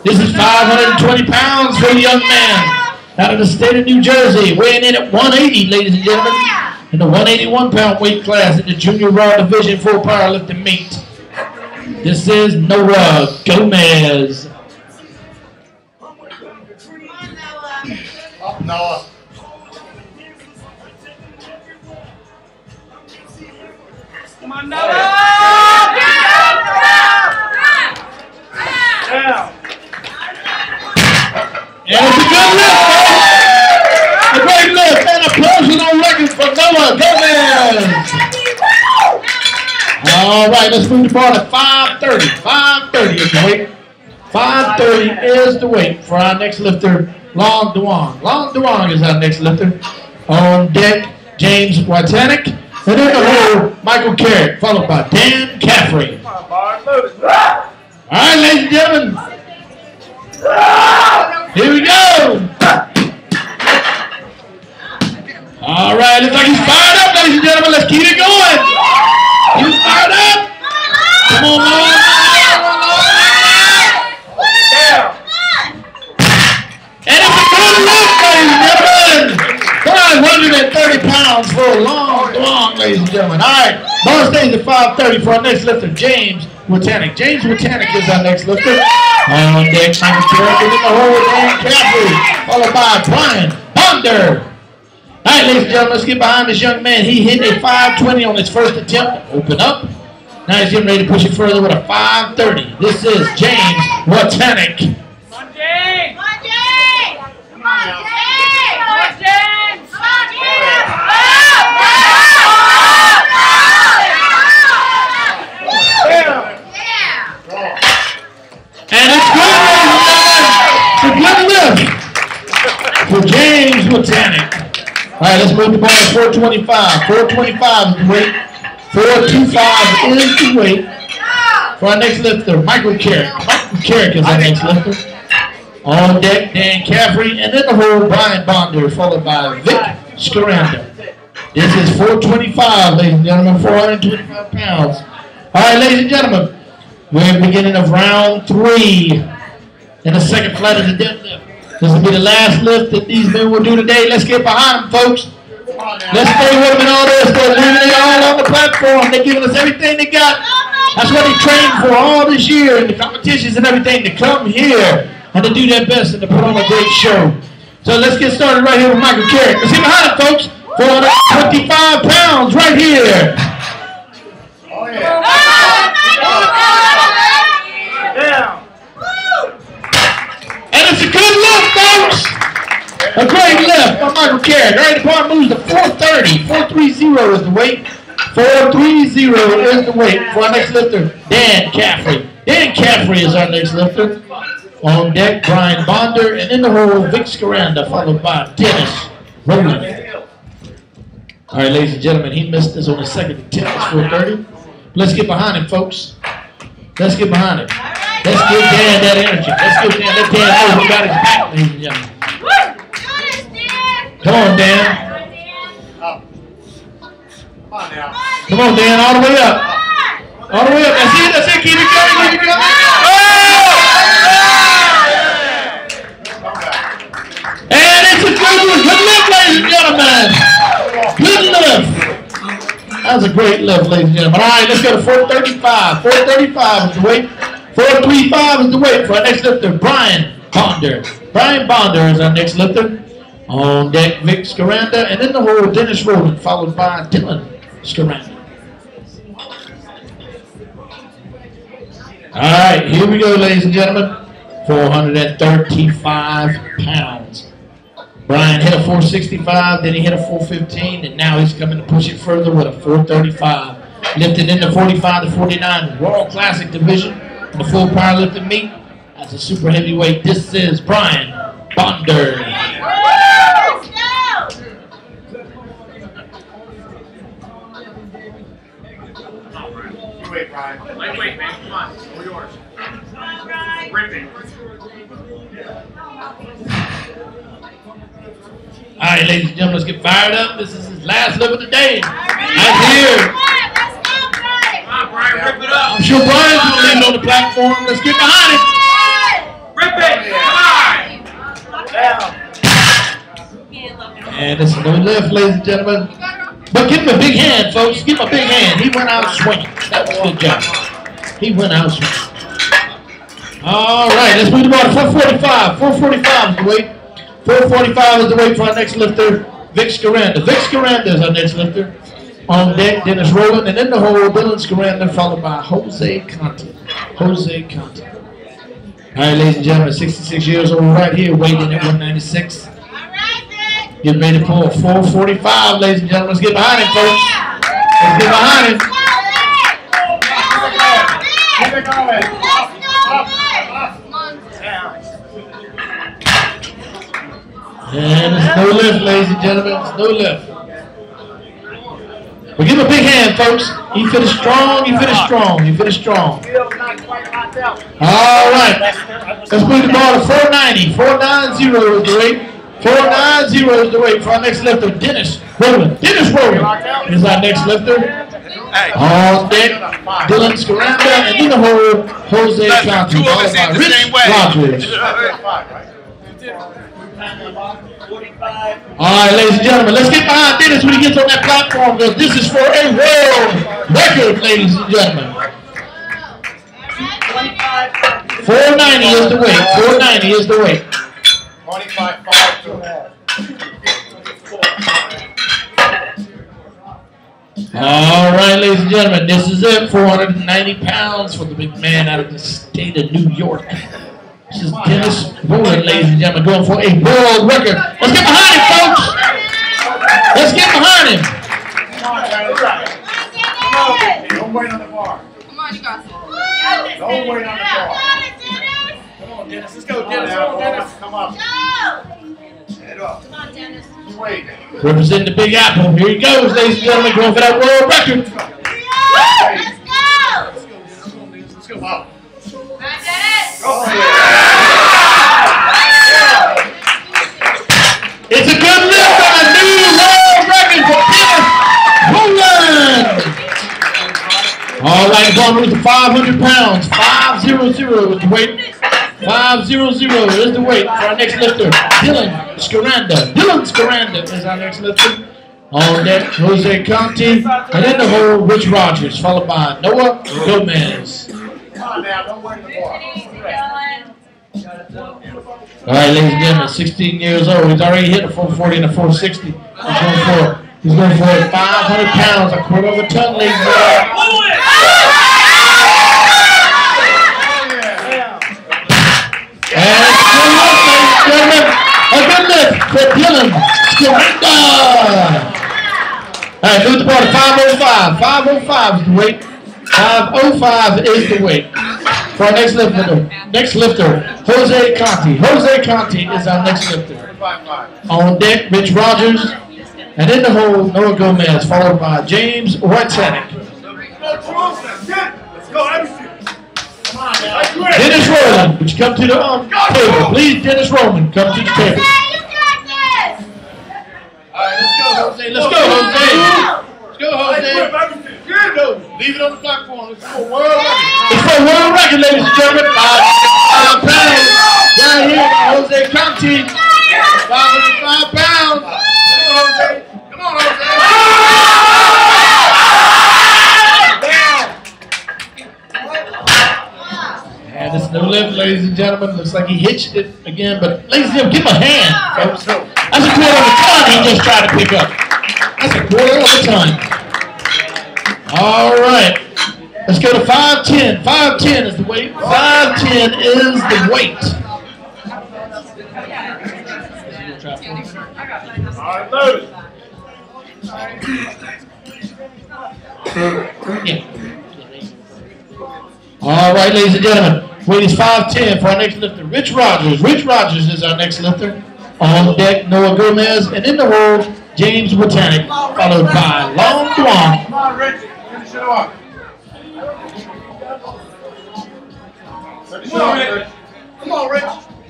This is 520 pounds for the young man out of the state of New Jersey, weighing in at 180, ladies and gentlemen, in the 181-pound weight class in the junior raw division for powerlifting meet. This is Noah Gomez. Up, Noah. Come on, Noah. Down. And it's a good lift, folks. A great lift and a personal record for Noah Gomez. All right, let's move the bar to 530. 530 is the weight. 530 is the weight for our next lifter, Long Duan. Long Duan is our next lifter. On deck, James Whitehead. And in the hole, Michael Carrick, followed by Dan Caffrey. All right, ladies and gentlemen. Here we go. All right, looks like he's fired up, ladies and gentlemen. Let's keep it going. He's fired up. Come on, Lord. And it's a good lift, ladies and gentlemen. 530 pounds for a Long Duan, ladies and gentlemen. All right, bar stays at 530 for our next lifter, James Whitehead. James Whitehead is our next lifter. On deck, Michael Carrick in the hole, Dan Caffrey, followed by Brian Bonder. All right, ladies and gentlemen, let's get behind this young man. He hit a 520 on his first attempt. Open up. Now he's getting ready to push it further with a 530. This is James Watanic. Come on, James! Come on, James! Come on, James! Come on, James! Come on, James! And it's good, ladies and gentlemen. It's a good lift for James Watanic. All right, let's move the ball to 425. 425 is the weight. 425 is the weight for our next lifter, Michael Carrick. Michael Carrick is our next lifter. On deck, Dan Caffrey, and then the whole Brian Bonder, followed by Vic Scaranda. This is 425, ladies and gentlemen, 425 pounds. All right, ladies and gentlemen, we're at the beginning of round 3 in the second flight of the deadlift. This will be the last lift that these men will do today. Let's get behind them, folks. Let's stay with them and all this. They're leaving it all on the platform. They're giving us everything they got. That's what they trained for all this year in the competitions and everything, to come here and to do their best and to put on a great show. So let's get started right here with Michael Carrick. Let's get behind him, folks. 425 pounds right here. Oh, yeah. And it's a good lift, folks. A great lift by Michael Carrick. All right, the bar moves to 430. 430 is the weight. 430 is the weight for our next lifter, Dan Caffrey. Dan Caffrey is our next lifter. On deck, Brian Bonder, and in the hole, Vic Scaranda, followed by Dennis Rowland. All right, ladies and gentlemen, he missed this on his second attempt. It's 430. Let's get behind him, folks. Let's get behind him. Let's give Dan that energy. Let's give Dan, let Dan know we got his back, ladies and gentlemen. Come on, Dan. Come on, Dan, all the way up. All the way up. That's it, that's it. Keep it going, keep it going. And it's a good lift, ladies and gentlemen. Good lift. That was a great lift, ladies and gentlemen. All right, let's go to 435. 435 is the weight. 435 is the weight for our next lifter, Brian Bonder. Brian Bonder is our next lifter. On deck, Vic Scaranda, and in the hole, Dennis Rowland, followed by Dylan Scaranda. All right, here we go, ladies and gentlemen. 435 pounds. Brian hit a 465, then he hit a 415, and now he's coming to push it further with a 435. Lifted in the 45 to 49 Raw Classic division in the full powerlifting meet as a super heavyweight. This is Brian Bonder. Lightweight, Brian. Lightweight, man. Come on. All yours. Rip it. All right, ladies and gentlemen, let's get fired up. This is his last lift of the day. Right here. Come on, Brian. Rip it up. I'm sure Brian's going to leave it on the platform. Let's get behind him. Rip it. Come on. And it's a no lift, ladies and gentlemen. But give him a big hand, folks. Give him a big hand. He went out swinging. That was a good job. He went out swinging. All right, let's move the ball to 445. 445 is the weight. 445 is the weight for our next lifter, Vic Scaranda. Vic Scaranda is our next lifter. On deck, Dennis Rowland, and in the hole, Dylan Scaranda, followed by Jose Conte. Jose Conte. All right, ladies and gentlemen, 66 years old right here, weighing in at 196. Getting ready to pull a 445, ladies and gentlemen. Let's get behind him, folks. Let's get behind him. Keep it going. And it's no lift, ladies and gentlemen. It's no lift. Well, give him a big hand, folks. He finished strong. He finished strong. He finished strong. All right. Let's move the ball to 490. 490 is the weight. 490 is the weight for our next lifter, Dennis Rowland. Dennis Rowland is our next lifter. On deck, Dylan Scaranda, and in the hole, Jose Conte. Followed by Rich Rogers. All right, ladies and gentlemen, let's get behind Dennis when he gets on that platform, because this is for a world record, ladies and gentlemen. 490 is the weight. 490 is the weight. 25.5. All right, ladies and gentlemen, this is it. 490 pounds for the big man out of the state of New York. This is Dennis Rowland, ladies and gentlemen, going for a world record. Let's get behind him, folks. Let's get behind him. Don't wait on the bar. Come on, you got it. Don't wait on the bar. Come on, Dennis. Let's go, Dennis. Come on, Dennis. Come on. Head up. Come on, Dennis. Wait. Representing the Big Apple. Here he goes, ladies and gentlemen, going for that world record. Let's go. Let's go. Wow. Dennis. It's a good lift on a new world record for Dennis Rowland. All right, the ball moves to 500 pounds. 500 is the weight. 500 is the weight for our next lifter, Dylan Scaranda. Dylan Scaranda is our next lifter. On deck, Jose Conti, and in the hole, Rich Rogers, followed by Noah Gomez. Come on now, don't wait on the bar. All right, ladies and gentlemen, 16 years old. He's already hit a 440 and a 460. He's going for 500 pounds, a quarter of a ton, ladies and gentlemen. And a good lift for Dylan Scaranda. All right, move the ball to 505. 505 is the weight. 505 is the weight. For our next lifter, Jose Conti. Jose Conti is our next lifter. On deck, Rich Rogers. And in the hole, Noah Gomez, followed by James Whitesanic. Let's go, everything. Come on now. Dennis Rowland, would you come to the table? Please, Dennis Rowland, come to the table. All right, let's go, Jose. Let's go, Jose. Let's go, Jose. Leave it on the platform. Let's go, world record. It's for a world record, ladies and gentlemen. 5 pounds. Right here, Jose Conti. 505 pounds. Come on, Jose. Come on, Jose. And this new lift, ladies and gentlemen. Looks like he hitched it again, but ladies and gentlemen, give him a hand, folks. That's a quarter of a ton he just tried to pick up. That's a quarter of a ton. All right. Let's go to 510. 510 is the weight. 510 is the weight. All right, load Yeah. All right, ladies and gentlemen. Weight is 510 for our next lifter, Rich Rogers. Rich Rogers is our next lifter. On deck, Noah Gomez. And in the hole, James Botanic, followed by Long Duong. Come on, Rich. Finish it off. Come on, Rich.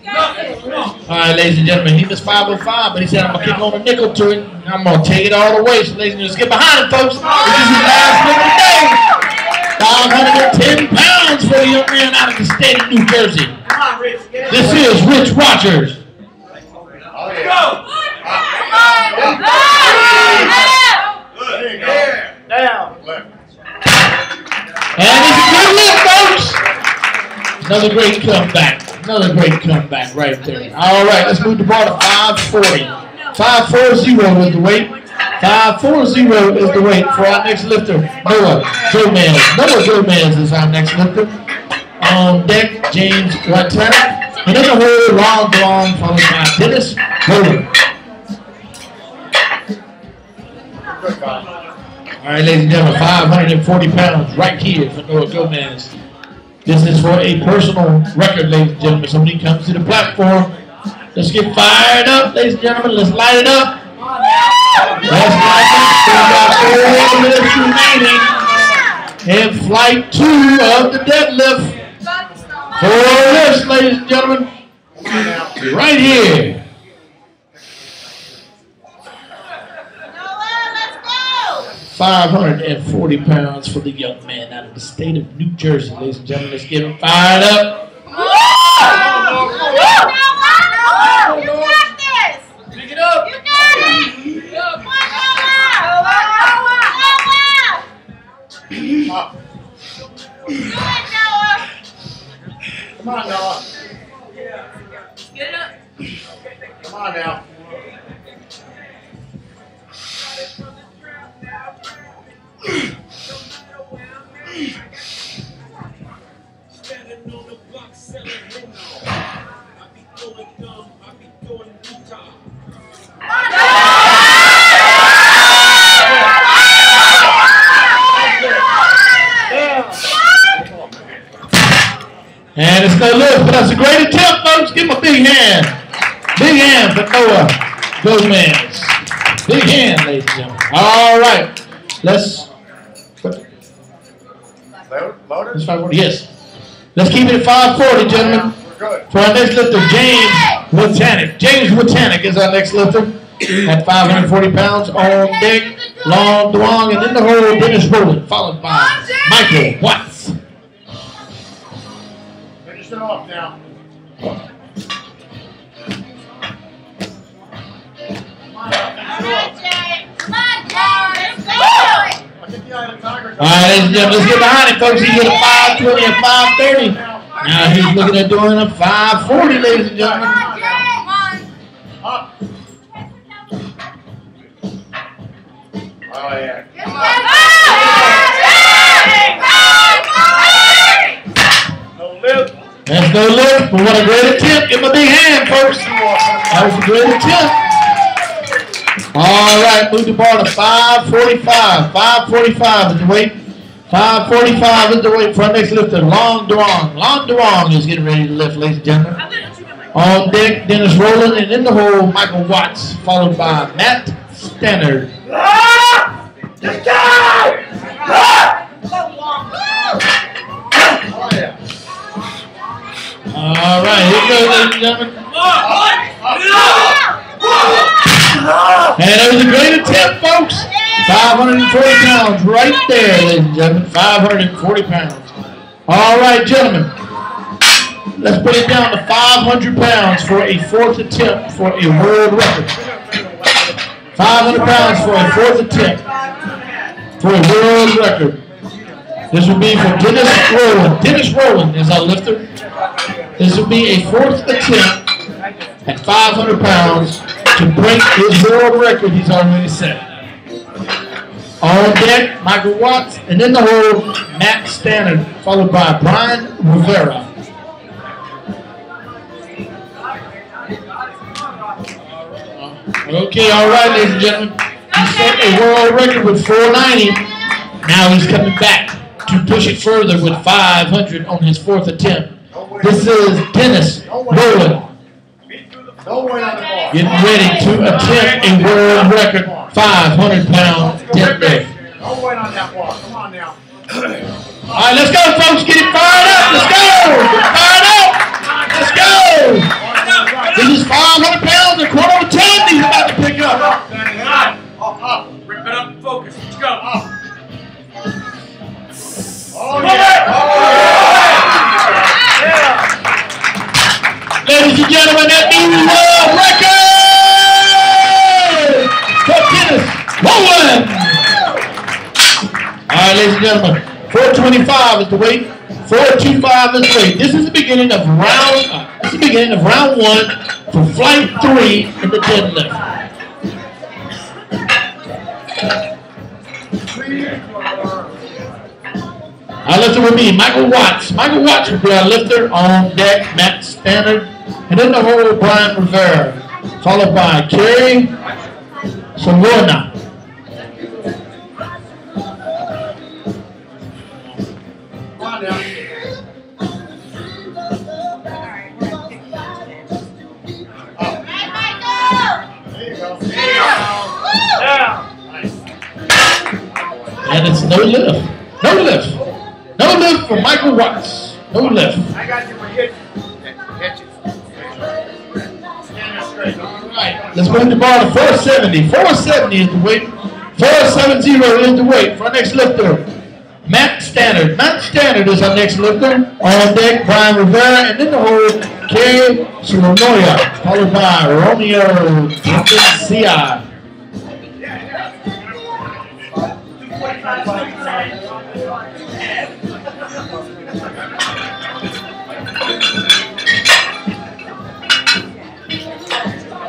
All right, ladies and gentlemen, he missed 505, but he said, I'm going to kick on a nickel to it, and I'm going to take it all the way. So, ladies and gentlemen, let's get behind him, folks. This is his last lift of the day. 510 pounds for the young man out of the state of New Jersey. Come on, Rich. This is Rich Rogers. Let's go. There you go. Down. And it's a good lift, folks. Another great comeback. Another great comeback right there. All right, let's move the ball to 540. 540 is the weight. 540 is the weight for our next lifter, Noah Gomez. Noah Gomez is our next lifter. On deck, James Whitesanic. And in the hole, Long Duong, followed by Dennis Rowland. All right, ladies and gentlemen, 540 pounds right here for Noah Gomez. This is for a personal record, ladies and gentlemen. Somebody comes to the platform. Let's get fired up, ladies and gentlemen. Let's light it up. Let's light it up. We got 4 minutes remaining in flight 2 of the deadlift. 4 lifts, ladies and gentlemen. Right here. 540 pounds for the young man out of the state of New Jersey. Ladies and gentlemen, let's get him fired up. You got this! Pick it up! You got it! Come on, Noah! Do it, Noah! Come on, Noah. Get it up. Come on now. And it's no lift, but that's a great attempt, folks. Give him a big hand. Big hand for Noah Gomez. Big hand, ladies and gentlemen. All right. Let's 540. Yes. Let's keep it at 540, gentlemen. For our next lifter, James Watanek. James Watanek is our next lifter at 540 pounds on deck. Long Duong, and in the hole, Dennis Rowland, followed by Michael Watts. Finish it off now. All right, ladies and gentlemen, let's get behind him, folks. He's at a 520 and 530. Now he's looking at doing a 540, ladies and gentlemen. Up. Oh, yeah. No lift. That's no lift, but what a great attempt. Give him a big hand, folks. That was a great attempt. All right, move the bar to 545. 545 is the weight. 545 is the weight for our next lifter, Long Duong. Long Duong is getting ready to lift, ladies and gentlemen. On deck, Dennis Rowland, and in the hole, Michael Watts, followed by Matt Stannard. All right, here we go, ladies and gentlemen. And it was a great attempt, folks. 540 pounds right there, ladies and gentlemen. 540 pounds. All right, gentlemen. Let's put it down to 500 pounds for a fourth attempt for a world record. 500 pounds for a fourth attempt for a world record. This will be for Dennis Rowland. Dennis Rowland is our lifter. This will be a fourth attempt at 500 pounds to break his world record he's already set. On deck, Michael Watts, and in the hole, Matt Stannard, followed by Brian Rivera. Okay, all right, ladies and gentlemen. He set a world record with 490. Now he's coming back to push it further with 500 on his fourth attempt. This is Dennis Rowland. Getting ready to attempt a world record 500-pound deadlift. Don't wait on that wall. Come on now. All right, let's go, folks. Get it fired up. Let's go. Get fired up. Let's go. This is 500 pounds, a quarter of a ton he's about to pick up. Up. Rip it up and focus. Let's go. Oh, yeah. Ladies and gentlemen, that means world record for Dennis Rowland. All right, ladies and gentlemen, 425 is the weight. 425 is the weight. This is the beginning of round one for flight 3 in the deadlift. Our lifter will be Michael Watts. Michael Watts will be our lifter. On deck, Matt Stannard. And in the hole, Brian Rivera. Followed by Kerry Solona. Come on now. There you go. And it's no lift. No lift. No lift for Michael Watts. No lift. I got you for hitch. Hitch it. Stand up straight. All right. Let's move the bar to 470. 470 is the weight. 470 is the weight for our next lifter, Matt Stannard. Matt Stannard is our next lifter. On deck, Brian Rivera. And in the hole, Kerry Solona. Followed by Romeo Cia.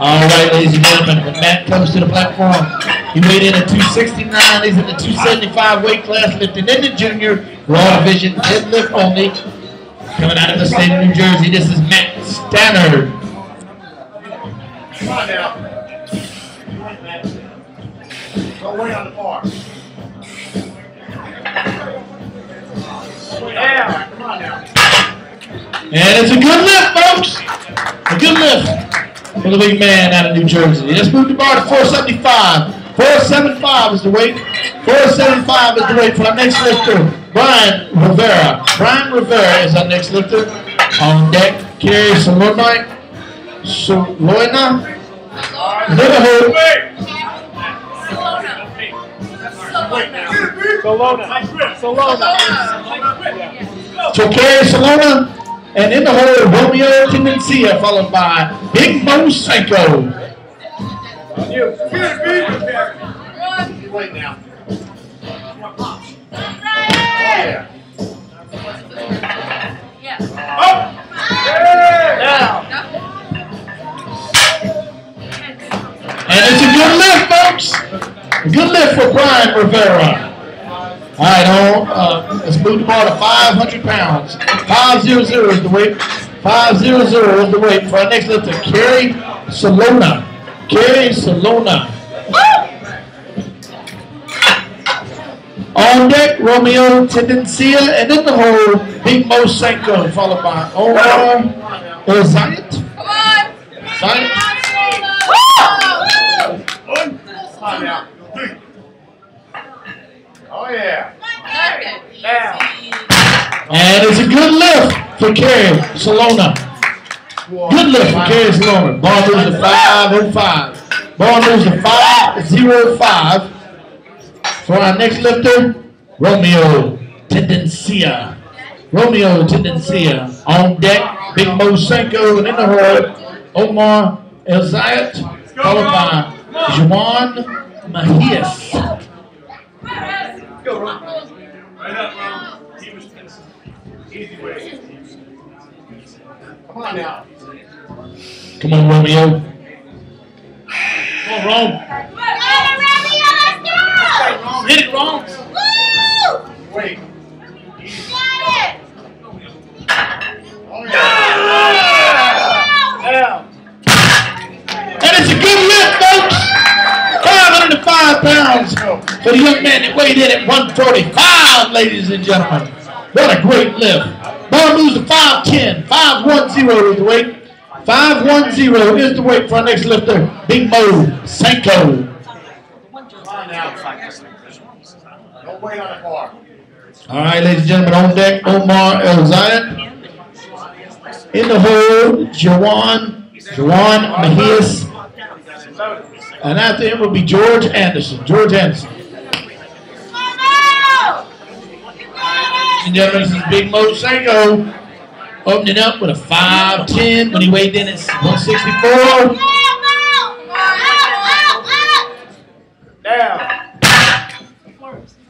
All right, ladies and gentlemen, when Matt comes to the platform, He weighed in at 269. He's in the 275 weight class, lifting in the junior raw division, deadlift only. Coming out of the state of New Jersey, this is Matt Stannard. Come on now. Don't wait on the bar. Yeah, come on now. And it's a good lift, folks. A good lift for the big man out of New Jersey. Let's move the bar to 475. 475 is the weight. 475 is the weight for our next lifter, Brian Rivera. Brian Rivera is our next lifter. On deck, Kerry Salona. So Kerry Salona, and in the hole, Romeo Tendencia, followed by Big Mo Senko. Wait now. And it's a good lift, folks. A good lift for Brian Rivera. All right, let's move the bar to 500 pounds. 500 is the weight. 500 is the weight for our next lifter, Kerry Salona. Kerry Salona. On deck, Romeo Tendencia, and in the hole, Big Mo Senko, followed by Omar Zayat. Come on! Zayat. Come on now. Oh yeah. And it's a good lift for Kerry Salona. Good lift for Kerry Salona. Ball moves to 505. Ball moves to 505. For our next lifter, Romeo Tendencia. Romeo Tendencia. On deck, Big Mo Senko, and in the hole, Omar Zayat, followed by Juan Mahias. Go, Ron. Right up, Ron. Easy way. Come on now. Come on, Romeo. Come on, Rome. Hit it, Rome. Wait. And it's a good lift, folks. 505 pounds for the young man that weighed in at 145, ladies and gentlemen. What a great lift. Ball moves to 510. 510 is the weight. 510 is the weight for our next lifter, Big Mo Senko. Come on now. Don't wait on the bar. All right, ladies and gentlemen, on deck, Omar Zayat. In the hole, Juan Mahias. And after him will be George Anderson. George Anderson. Ladies and gentlemen, this is Big Mo Senko opening up with a 5'10" when he weighed in at 164.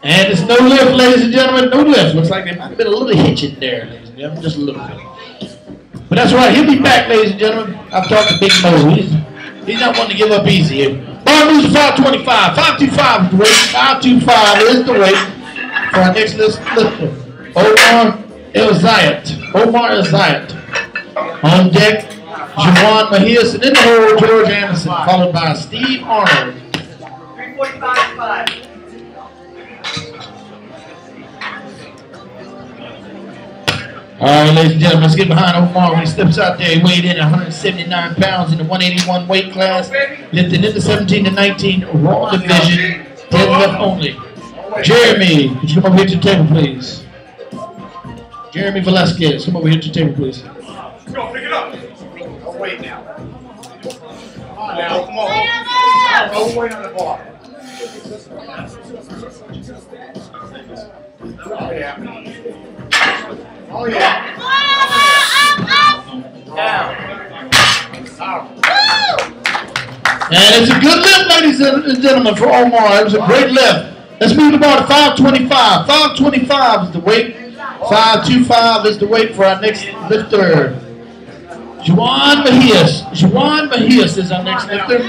And it's no lift, ladies and gentlemen, no lift. Looks like there might have been a little hitch in there, ladies and gentlemen, just a little bit. But that's right, he'll be back, ladies and gentlemen. I've talked to Big Mo. He's not one to give up easy here. Ball moves to 525. 525 is the weight. 525 is the weight for our next lifter, Omar Zayat. Omar Zayat. On deck, Juan Mahias, and in the hole, George Anderson, followed by Steve Arnold. 345.5. All right, ladies and gentlemen, let's get behind Omar when he steps out there. He weighed in at 179 pounds in the 181 weight class, lifted in the 17 to 19 raw division, deadlift only. Jeremy, could you come over here to the table, please? Jeremy Velasquez, come over here to the table, please. Go, pick it up. Don't wait now. Come on now. Come on. Don't wait on the bar. Oh, yeah. Oh, yeah. And it's a good lift, ladies and gentlemen, for Omar. It was a great lift. Let's move the bar to 525. 525 is the weight. 525 is the weight for our next lifter. Juan Mejias is our next lifter.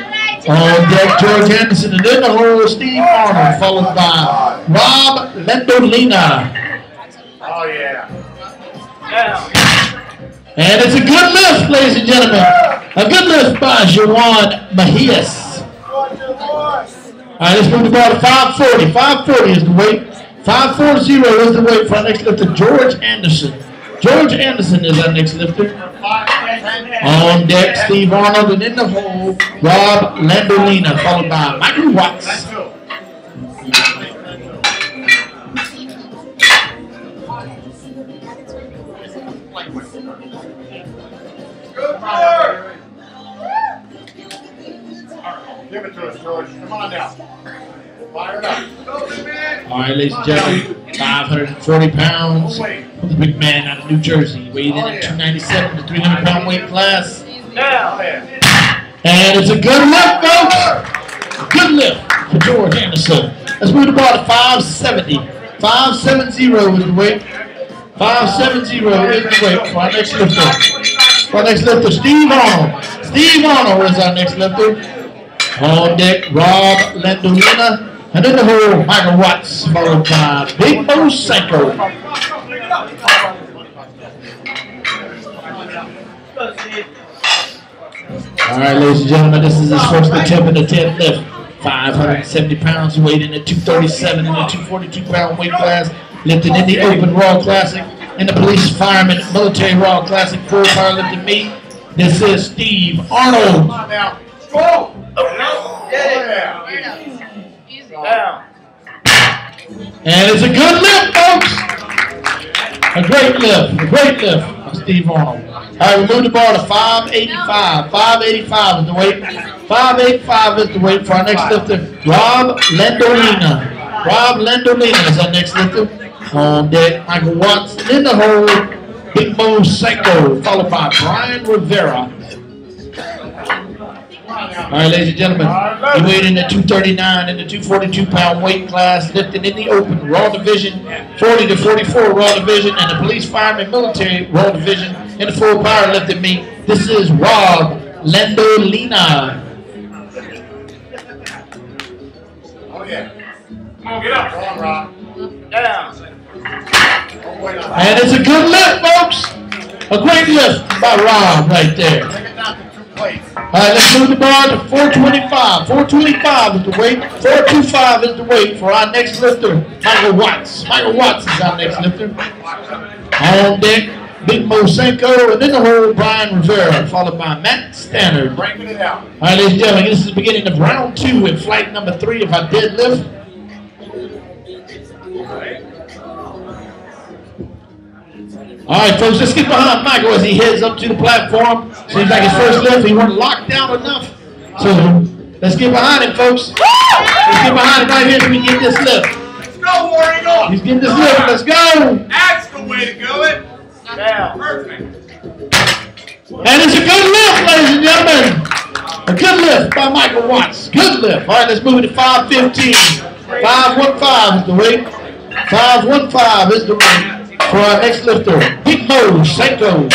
On deck, George Anderson, and in the hole, Steve Arnold, followed by Rob Lendolina. Oh, yeah. And it's a good lift, ladies and gentlemen. A good lift by Juan Mejias. All right, let's move the ball to 540. 540 is the weight. 540 is the weight for our next lifter, George Anderson. George Anderson is our next lifter. On deck, Steve Arnold, and in the hole, Rob Landolina, followed by Michael Watts. Give it to us, George. Come on now. Fire it up. All right, ladies and gentlemen, 540 pounds. The big man out of New Jersey, weighed in at 297 to 300-pound weight class. And it's a good lift, folks. A good lift for George Anderson. Let's move the ball to 570. 570 is the weight. 570 is the weight for our next lifter. For our next lifter, Steve Arnold. Steve Arnold is our next lifter. On deck, Rob Landolina. And in the hole, Michael Watts, followed by Big Mo Sanko. All right, ladies and gentlemen, this is his first attempt at a deadlift. 570 pounds, weight in the 237 and the 242-pound weight class, lifted in the Open Raw Classic and the Police Fireman Military Raw Classic full powerlifting meet. This is Steve Arnold. Go! And it's a good lift, folks. A great lift by Steve Arnold. All right, we move the ball to 585. 585 is the weight. 585 is the weight for our next lifter, Rob Landolina. Rob Landolina is our next lifter. On deck, Michael Watts. And in the hole, Big Mo Sanko, followed by Brian Rivera. All right, ladies and gentlemen, he weighed in the 239 and the 242-pound weight class, lifted in the Open Raw Division, 40 to 44 Raw Division, and the Police Fireman Military Raw Division in the full powerlifting meet. This is Rob Landolina. Oh, yeah. Come on, get up. Come on, Rob. Down. And it's a good lift, folks. A great lift by Rob right there. Take it down to 2 plates. All right, let's move the ball to 425. 425 is the weight. 425 is the weight for our next lifter, Michael Watts. Michael Watts is our next lifter. On deck, Big Mo Sanko, and in the hole, Brian Rivera, followed by Matt Stannard. Breaking it out. All right, ladies and gentlemen, this is the beginning of round 2 in flight number 3 of our deadlift. All right, folks, let's get behind Michael as he heads up to the platform. Seems like his first lift, he wasn't locked down enough. So let's get behind him, folks. Let's get behind him right here so we can get this lift. Let's go, War Eagle. He's getting this lift. Let's go. That's the way to go. Down. Perfect. And it's a good lift, ladies and gentlemen. A good lift by Michael Watts. Good lift. All right, let's move it to 515. 515 is the weight. 515 is the weight for our next lifter, Big Mo Sanko.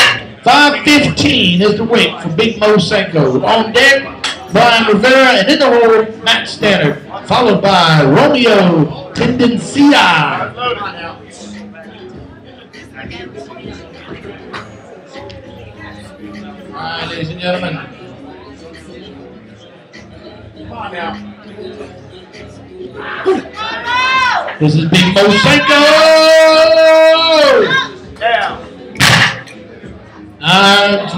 515 is the weight for Big Mo Sanko. On deck, Brian Rivera, and in the hole, Matt Stannard, followed by Romeo Tendencia. All right, ladies and gentlemen. Come on now. This is Big Mo Sanko. Down.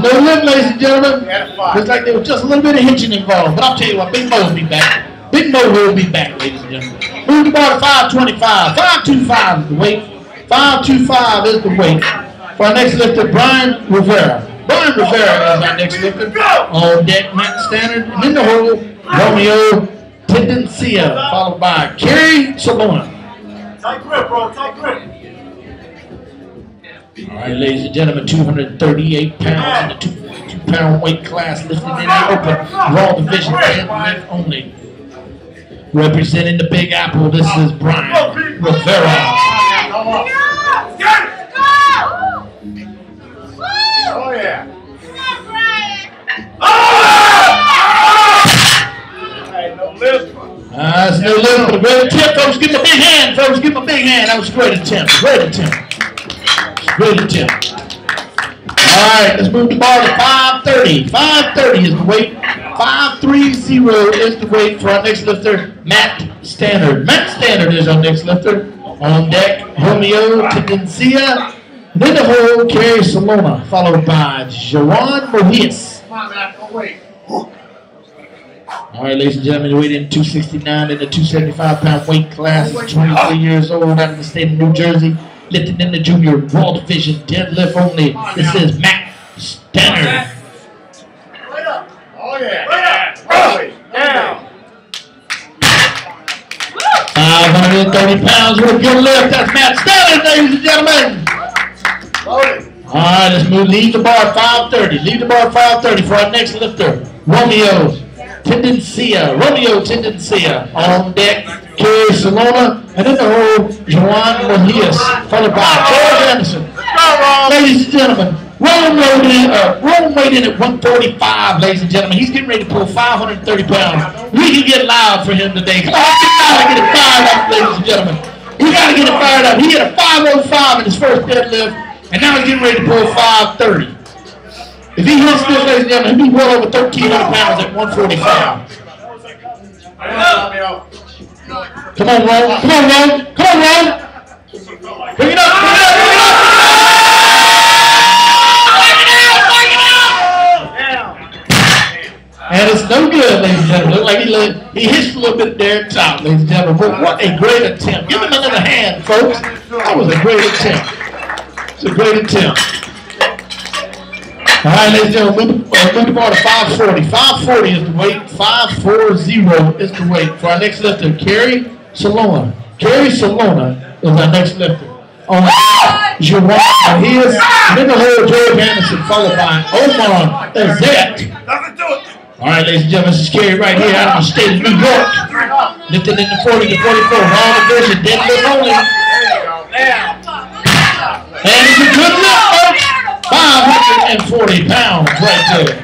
No lift, ladies and gentlemen. At 5. Looks like there was just a little bit of hitching involved. But I'll tell you what, Big Mo will be back. Big Mo will be back, ladies and gentlemen. Move the ball to 525. 525 is the weight. 525 is the weight for our next lifter, Brian Rivera. Brian Rivera is our next lifter. On deck, Matt Stannard. And in the hole, Romeo Tendencia, followed by Kerry Salona. Tight grip, bro. Tight grip. All right, ladies and gentlemen, 238 pounds in the 242-pound weight class, lifted in the Open Raw Division, deadlift only. Representing the Big Apple, this is Brian Rivera. Oh, yeah. big hand. That was a great attempt. Great attempt. Great attempt. All right, let's move the bar to 530. 530 is the weight. 530 is the weight for our next lifter, Matt Standard. Matt Standard is our next lifter. On deck, Romeo Tendencia. Then the hole, Kerry Salona, followed by Joan Mojias. Come on, Matt, don't wait. All right, ladies and gentlemen, weighed in 269 in the 275-pound weight class. 23 years old, out of the state of New Jersey. Lifting in the junior raw division, deadlift only. This is Matt Standard. Right up. Oh, yeah. Right up. Down. 530 pounds with a good lift. That's Matt Standard, ladies and gentlemen. All right, let's move. Leave the bar at 530. Leave the bar at 530 for our next lifter, Romeo Tendencia. Romeo Tendencia. On deck, Kerry Salona. And in the hole, Joan Mojias, followed by George Edison. Ladies and gentlemen, Rome weighed in at 145, ladies and gentlemen. He's getting ready to pull 530 pounds. We can get loud for him today. Come on, get it fired up, ladies and gentlemen. He got to get it fired up. He hit a 505 in his first deadlift, and now he's getting ready to pull 530. If he hits this, ladies and gentlemen, he'll be well over 1,300 pounds at 145. Come on, Ron. Come on, Ron. Come on, Ron. Bring it up. Bring it up. Bring it up. And it's no good, ladies and gentlemen. Look like he hits a little bit there at top, ladies and gentlemen. But what a great attempt. Give him another hand, folks. That was a great attempt. It's a great attempt. All right, ladies and gentlemen, move the bar to 540. 540 is the weight. 540 is the weight for our next lifter, Kerry Salona. Kerry Salona is our next lifter. On Joan Mojias, and then the whole George Anderson, followed by Omar Azet. All right, ladies and gentlemen, this is Kerry right here out of the state of New York. Lifting in the 40 to 44, raw division, deadlift only. And it's a good lift, folks. 540 pounds right there.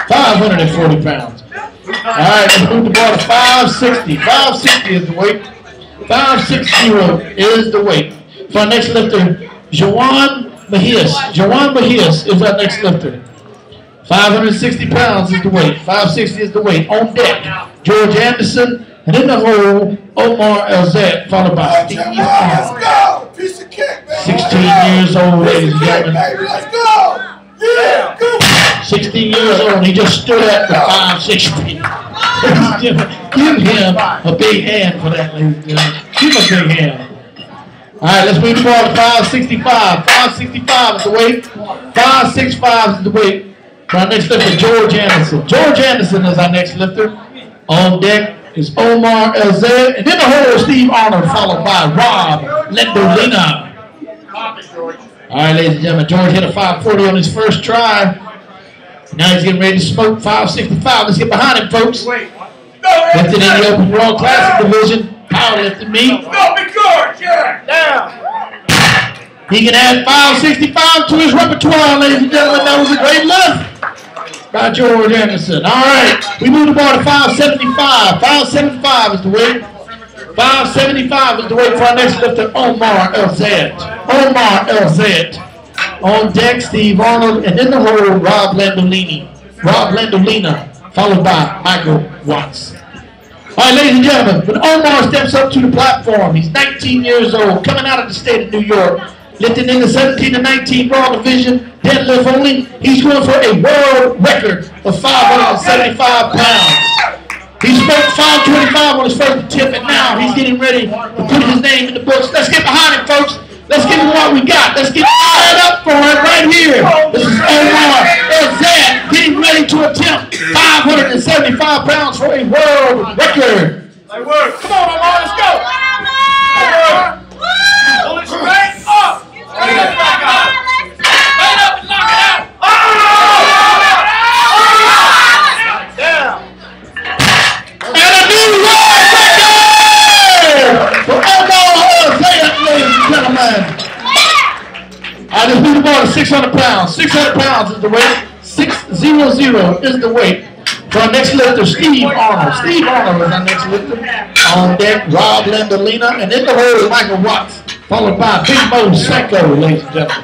540 pounds. All right, let's move the bar to 560. 560 is the weight. 560 is the weight. For our next lifter, Joan Mojias. Joan Mojias is our next lifter. 560 pounds is the weight. 560 is the weight. On deck, George Anderson. And in the hole, Omar Elzette, followed by Steve Arnold. Let's go. Piece of cake, man. 16 years old, ladies and gentlemen. Let's go. Yeah, come on. 16 years old. He just stood up for 560. Give him a big hand for that, ladies and gentlemen. Give him a big hand. All right, let's move the ball to 565. 565 is the weight. 565 is the weight. For our next lifter, George Anderson. George Anderson is our next lifter. On deck is Omar Elzed. And then the whole Steve Arnold, followed by Rob Lendolina. All right, ladies and gentlemen, George hit a 540 on his first try. Now he's getting ready to smoke 565. Let's get behind him, folks. Lifted in the open raw classic division. Powerlifting meet. Go, big George, yeah. Down. He can add 565 to his repertoire, ladies and gentlemen. That was a great lift by George Anderson. All right, we move the bar to 575. 575 is the weight. 575 is the weight for our next lifter, Omar Elzed. Omar Elzed. On deck, Steve Arnold, and in the hole, Rob Lendolina, followed by Michael Watts. All right, ladies and gentlemen, when Omar steps up to the platform, he's 19 years old, coming out of the state of New York, lifting in the 17 to 19 raw division, deadlift only. He's going for a world record of 575 pounds. He smoked 525 on his first attempt, and now he's getting ready to put his name in the books. Let's get behind him, folks. Let's give him what we got. Let's get fired up for it right here. This is Omar Elzed getting ready to attempt 575 pounds for a world record. Come on, Omar, let's go. Pull it straight up. Straight up and knock it out. Straight up and knock it out. Down. And a new world record for Omar Elzed, ladies and gentlemen. I just moved the ball to 600 pounds. 600 pounds is the weight. 600 is the weight. For For our next lifter, Steve Arnold. Steve Arnold is our next lifter. On deck, Rob Landolina, and in the hole, Michael Watts, followed by Big Mo Senko, ladies and gentlemen.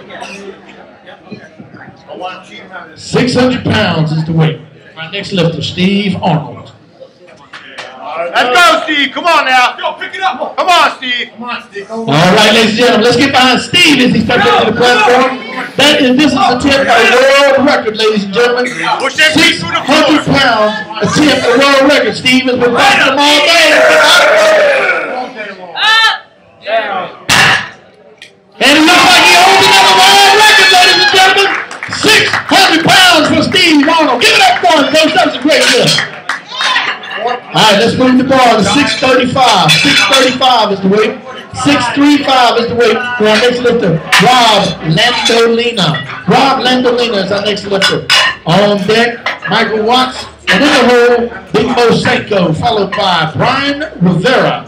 600 pounds is the weight. Our next lifter, Steve Arnold. Let's go, Steve. Come on now. Go, pick it up. Come on, Steve. Come on, Steve. All right, ladies and gentlemen, let's get behind Steve as he steps up to the platform. This is attempt at a world record, ladies and gentlemen. 600 pounds attempt at a world record. Steve has been fighting them all day. And it looks like he holds another world record, ladies and gentlemen. 600 pounds for Steve Arnold. Give it up for him, folks. That was a great lift. All right, let's move the bar to 635. 635 is the weight. 635 is the weight for our next lifter, Rob Landolina. Rob Landolina is our next lifter. On deck, Michael Watts. And in the hole, Big Mo Senko, followed by Brian Rivera.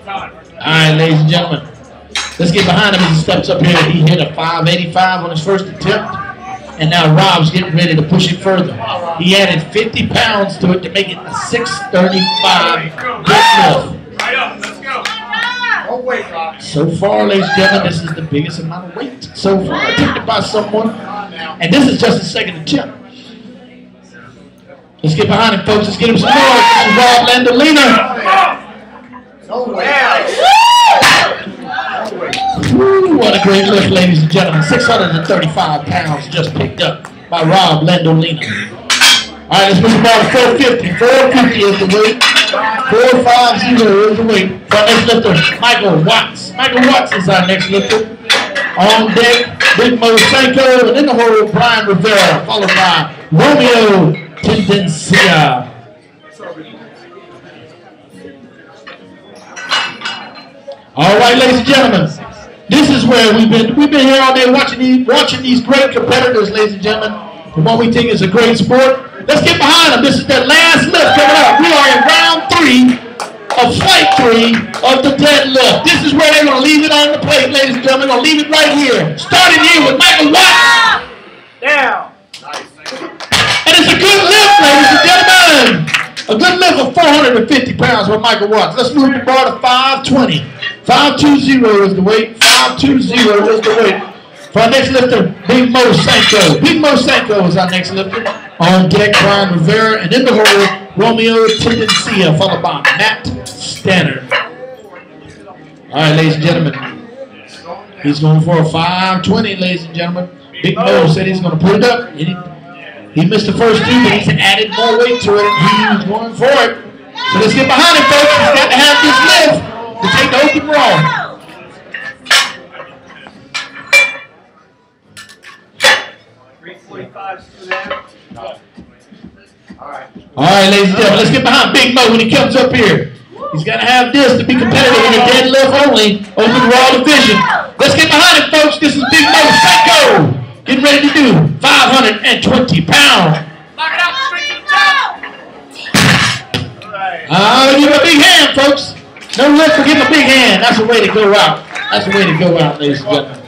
All right, ladies and gentlemen. Let's get behind him as he steps up here. He hit a 585 on his first attempt. And now Rob's getting ready to push it further. He added 50 pounds to it to make it a 635 deadlift. Right up, let's go. Don't wait, Rob. So far, ladies and gentlemen, this is the biggest amount of weight so far attempted by someone. And this is just the second attempt. Let's get behind him, folks. Let's get him some more. This is Rob Landolina. No way. Woo, what a great lift, ladies and gentlemen. 635 pounds just picked up by Rob Landolina. All right, let's move the ball to 450. 450 is the weight. 450 is the weight. For our next lifter, Michael Watts. Michael Watts is our next lifter. On deck, Big Mo Senko, and in the hole, Brian Rivera, followed by Romeo Tendencia. All right, ladies and gentlemen, this is where we've been here all day watching these great competitors, ladies and gentlemen, and what we think is a great sport. Let's get behind them. This is their last lift coming up. We are in round 3 of fight 3 of the deadlift. This is where they're going to leave it on the plate, ladies and gentlemen. They're going to leave it right here. Starting here with Michael Watts. Down. And it's a good lift, ladies and gentlemen. A good lift of 450 pounds for Michael Watts. Let's move the bar to 520. 520 is the weight. 520 is the weight. For our next lifter, Big Mo Senko. Big Mo Senko is our next lifter. On deck, Brian Rivera. And in the hole, Romeo Tendencia, followed by Matt Stannard. All right, ladies and gentlemen. He's going for a 520, ladies and gentlemen. Big Mo said he's going to put it up. He missed the first 2, but he's added more weight to it. He's going for it. So let's get behind him, folks. He's got to have this lift to take the open roll. All right, ladies and gentlemen, let's get behind Big Mo when he comes up here. He's got to have this to be competitive in the deadlift only, open raw division. Let's get behind him, folks. This is Big Mo Senko. Getting ready to do 520 pounds. Knock it out, straight to the top. Give him a big hand, folks. No lift for giving a big hand. That's the way to go out. That's the way to go out, ladies and gentlemen.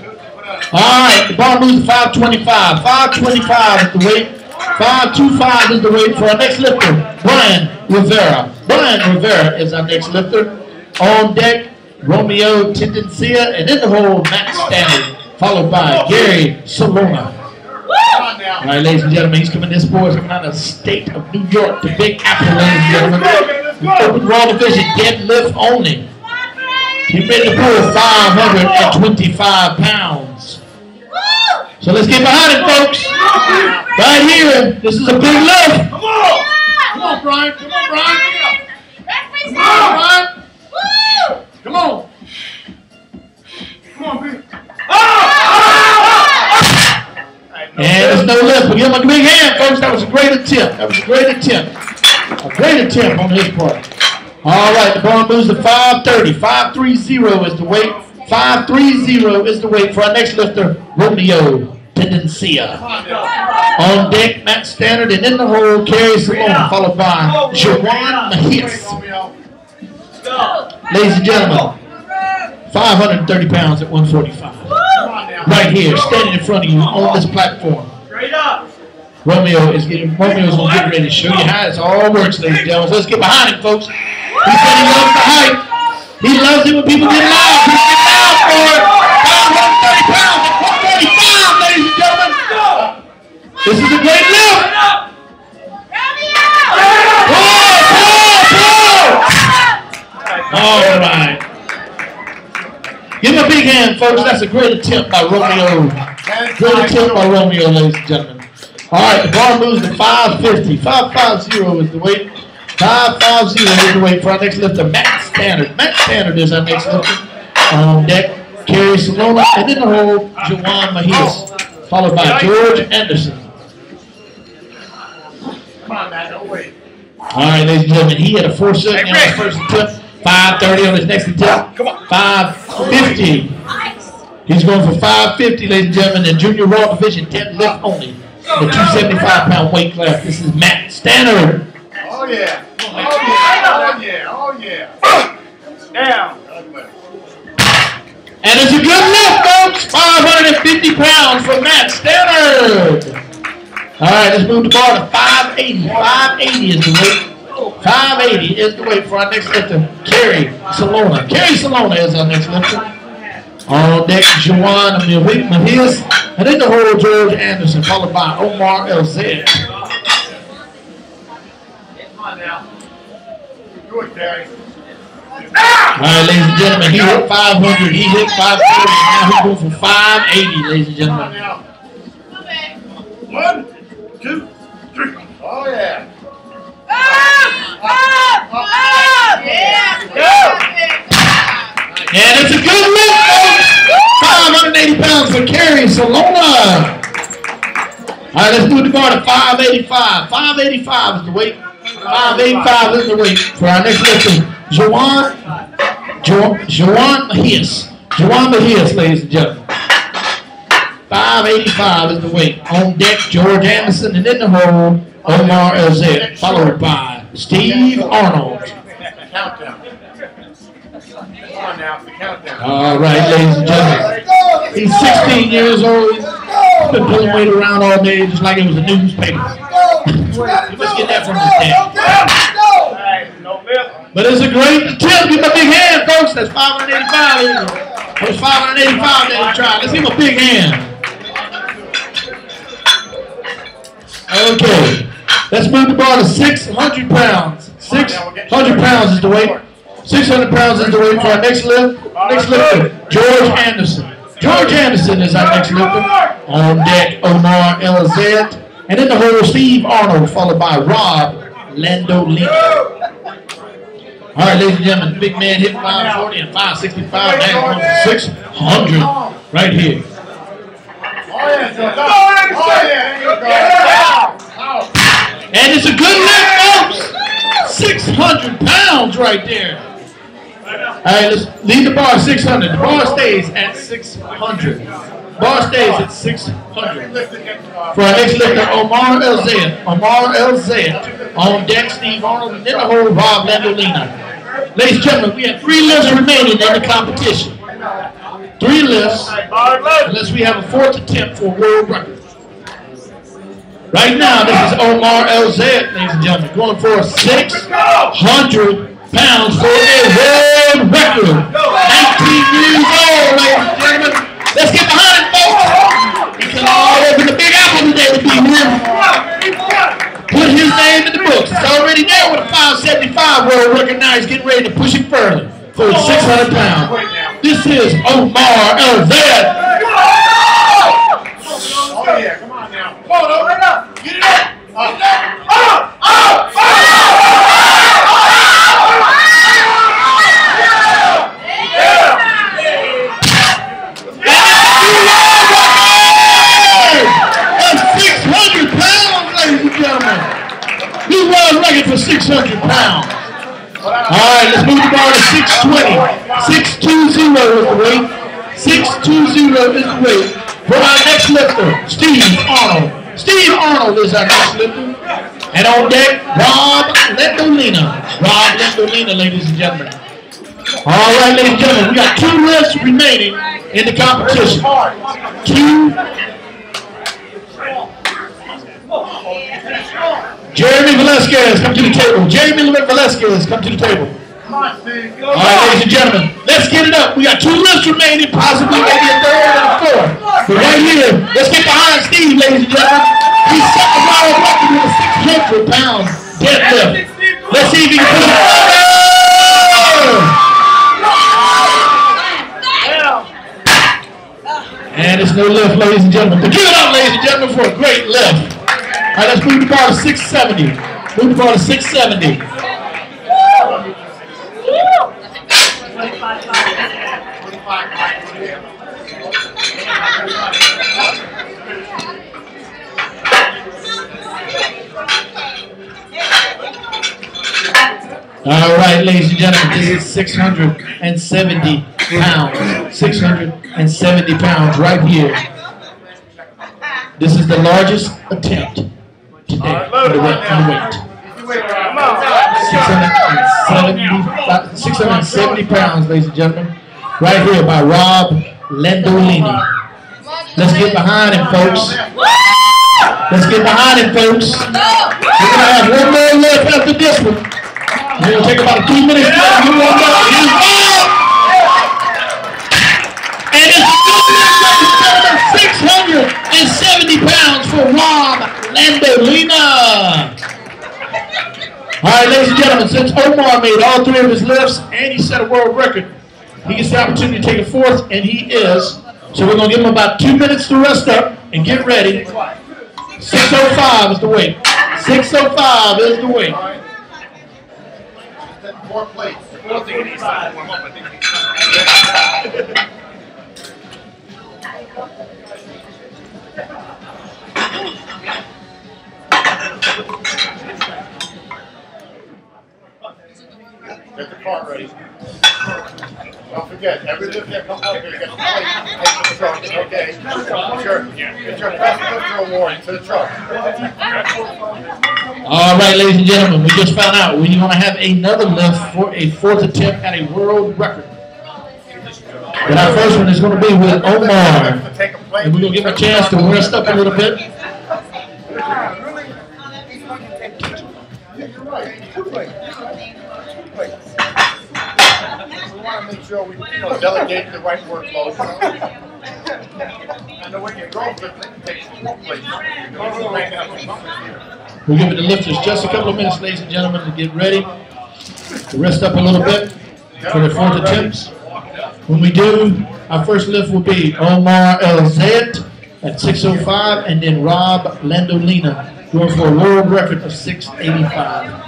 All right, the bar moves to 525. 525 is the weight. 525 is the weight for our next lifter, Brian Rivera. Brian Rivera is our next lifter. On deck, Romeo Tendencia, and in the hole, Matt Stannard, followed by Gary Solona. All right, ladies and gentlemen, he's coming. This boy is coming out of the state of New York, the Big Apple, ladies and gentlemen. Open raw division, deadlift only. He's ready to pull 525 pounds. So let's get behind him, folks. Right here. This is a big lift. Come on. Come on, Brian. Come on, Brian. Come on, Brian. Come on. Come on, big. And there's no lift, but give him a big hand, folks. That was a great attempt. That was a great attempt. A great attempt on his part. All right, the bar moves to 530. 530 is the weight. 530 is the weight for our next lifter, Romeo Tendencia. On deck, Matt Stannard, and in the hole, Gary Solona, followed by Jawan Mahis. Ladies and gentlemen, 530 pounds at 145. Right here, standing in front of you on this platform. Straight up. Romeo's going to get ready to show you how it all works, ladies and gentlemen. So let's get behind him, folks. He said he loves the hype. He loves it when people get loud. He's getting loud for it. 130 pounds at 135, ladies and gentlemen. This is a great lift. All right. Give him a big hand, folks. That's a great attempt by Romeo. Great attempt by Romeo, ladies and gentlemen. All right, the bar moves to 550. 550 is the weight. 550 is the weight for our next lifter, Matt Standard. Matt Standard is our next lifter. On deck, Kerry Salona, and in the hole, Juwan Mahias, followed by George Anderson. Come on, Matt, don't wait. All right, ladies and gentlemen, he had a 470 on his first attempt. 530 on his next attempt. 550. He's going for 550, ladies and gentlemen, in junior raw division, deadlift only. The 275-pound weight class. This is Matt Standard. Oh yeah. Oh yeah. Oh yeah. Oh yeah. Down. And it's a good lift, folks. 550 pounds for Matt Standard. All right, let's move the bar to 580. 580 is the weight. 580 is the weight for our next lifter, Kerry Salona. Kerry Salona is our next lifter. On deck, Juwan Mahias, and in the hole, George Anderson, followed by Omar LZ. Good, Kerry. All right, ladies and gentlemen, he hit 500, he hit 540, now he's going for 580, ladies and gentlemen. 1, 2, 3. Oh yeah. And it's a good lift, folks. 580 pounds for Kerry Salona. All right, let's move the bar to 585. 585 is the weight. 585 is the weight for our next lifter, Juwan Mahias. Juwan Mahias, ladies and gentlemen. 585 is the weight. On deck, George Anderson, and in the hole, Omar LZ, followed by Steve Arnold. Countdown. Come on now, the countdown. All right, ladies and gentlemen. He's 16 years old. He's been pulling weight around all day just like it was a newspaper. You must get that from his dad. But it's a great attempt. Give him a big hand, folks. That's 585. That was 585 that he tried. Let's give him a big hand. Okay. Let's move the bar to 600 pounds. 600 pounds is the weight. 600 pounds is the weight for our next lift. Next lifter, George Anderson. George Anderson is our next lifter. On deck, Omar LZ. And in the hole, Steve Arnold, followed by Rob Landolino. All right, ladies and gentlemen, the big man hit 540 and 565. Now he's going for 600 right here. And it's a good lift, folks. 600 pounds right there. All right, let's leave the bar at 600. The bar stays at 600. Bar stays at 600. For our next lifter, Omar LZ. Omar LZ. On deck, Steve Arnold. And in the hole, Rob Landolino. Ladies and gentlemen, we have 3 lifts remaining in the competition. 3 lifts, unless we have a 4th attempt for a world record. Right now, this is Omar LZ, ladies and gentlemen, going for 600 pounds for a world record. 19 years old, ladies and gentlemen. Let's get behind it, folks. He come all over the Big Apple today to be here. Put his name in the books. It's already there with a 575 world record. Now he's getting ready to push it further for 600 pounds. This is Omar LZ. Oh yeah, come on now. Come on, open it up. Get it up. For 600 pounds. All right, let's move the bar to 620. 620 is the weight. 620 is the weight. For our next lifter, Steve Arnold. Steve Arnold is our next lifter. And on deck, Rob Landolino. Rob Landolino, ladies and gentlemen. All right, ladies and gentlemen, we got 2 lifts remaining in the competition. 2. Jeremy Velasquez, come to the table. Jeremy Velasquez, come to the table. All right, ladies and gentlemen, let's get it up. We got 2 lifts remaining, possibly maybe a third and a fourth. But right here, let's get behind Steve, ladies and gentlemen. He set the world record with a 600-pound deadlift. Let's see if he can put it and it's no lift, ladies and gentlemen. But give it up, ladies and gentlemen, for a great lift. All right, let's move the bar to 670. Move the bar to 670. All right, ladies and gentlemen, this is 670 pounds. 670 pounds right here. This is the largest attempt today for the weight. 670 pounds, ladies and gentlemen, right here by Rob Landolini. Let's get behind him, folks. Let's get behind him, folks. We're going to have one more lift after this one. We're going to take about 2 minutes. And it's 670 pounds for Rob Landolina. All right, ladies and gentlemen, since Omar made all 3 of his lifts and he set a world record, he gets the opportunity to take a 4th, and he is. So we're going to give him about 2 minutes to rest up and get ready. 605 is the weight. 605 is the weight. 4 plates. Get the cart ready. Don't forget, every lift that comes up here, you get the plate, take to the truck, okay? Get your best lifter award to the truck. All right, ladies and gentlemen, we just found out we're going to have another lift for a 4th attempt at a world record. But our first one is going to be with Omar. And we're going to give him a chance to rest up a little bit. We want to make sure we delegate the right workload. And the way you go, takes 4 plates. We'll give it the lifters just a couple of minutes, ladies and gentlemen, to get ready, to rest up a little bit for the 4th attempts. When we do, our first lift will be Omar El Zayed at 605, and then Rob Landolina going for a world record of 685.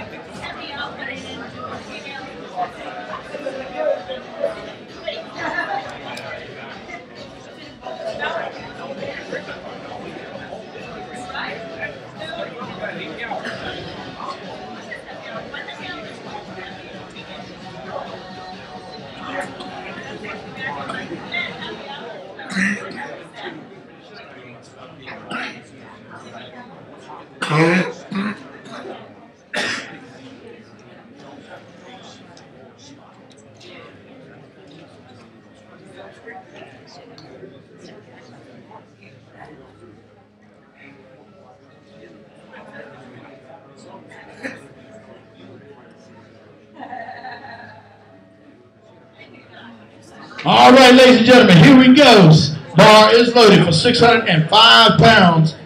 All right, ladies and gentlemen, here we go. Bar is loaded for 605 pounds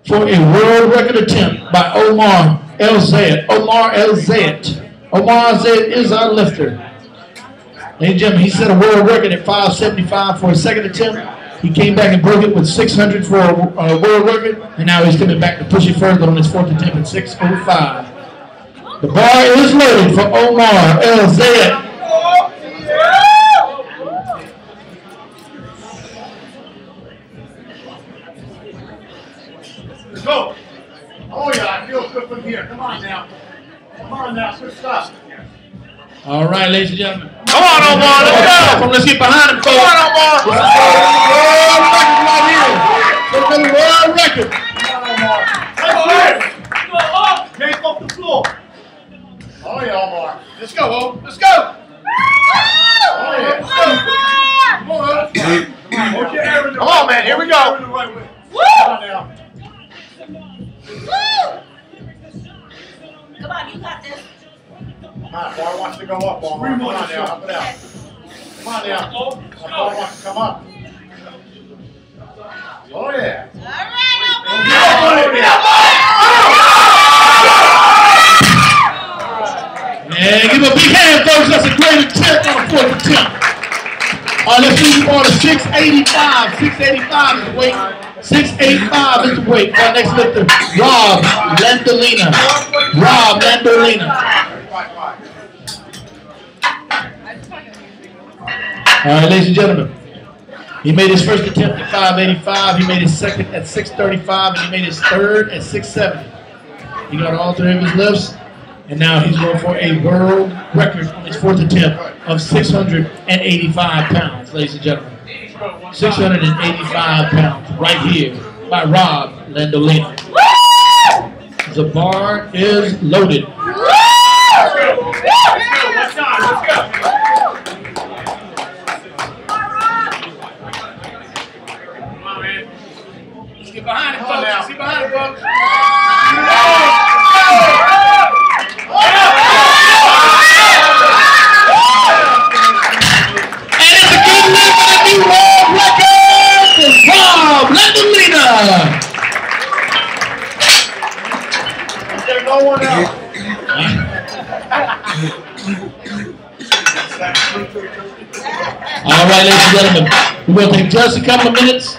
for a world record attempt by Omar El Zayed. Omar El Zayed. Omar El Zayed is our lifter. Ladies and gentlemen, he set a world record at 575 for his 2nd attempt. He came back and broke it with 600 for a world record, and now he's coming back to push it further on his 4th attempt at 605. The bar is loaded for Omar El Zayed. Let's go. Oh yeah, I feel good from here. Come on now. Come on now, good stuff. All right, ladies and gentlemen. Come on, Omar, let's go. Let's get behind him, folks. Come on, Omar. World record right here. Come on, Omar. Take off the floor. Oh yeah, Omar. Let's go, Om. Let's go. Oh yeah, let's go. Come on, come on, man. Here we go. Come on now. Come on, boy wants to go up, boy. Come on now, up it out. Come on now. Boy wants to come up. Oh yeah. All right, Yeah, give him a big hand, folks. That's a great attempt on the 4th attempt. All right, let's move on to 685. 685 is the weight. 685 is the weight. Our next lifter, Rob Landolina. Rob Landolina. All right, ladies and gentlemen. He made his first attempt at 585. He made his second at 635, and he made his third at 670. He got all 3 of his lifts, and now he's going for a world record on his 4th attempt of 685 pounds, ladies and gentlemen. 685 pounds right here by Rob Landolina. The bar is loaded. Let's go. Come on, man. Let's get behind it, folks. Let's get behind it, folks. And it's a good lift and a new world record for Rob Landolina. Is there no one else? All right, ladies and gentlemen, we're going to take just a couple of minutes.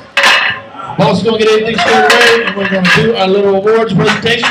Boss is going to get everything squared away, and we're going to do our little awards presentation.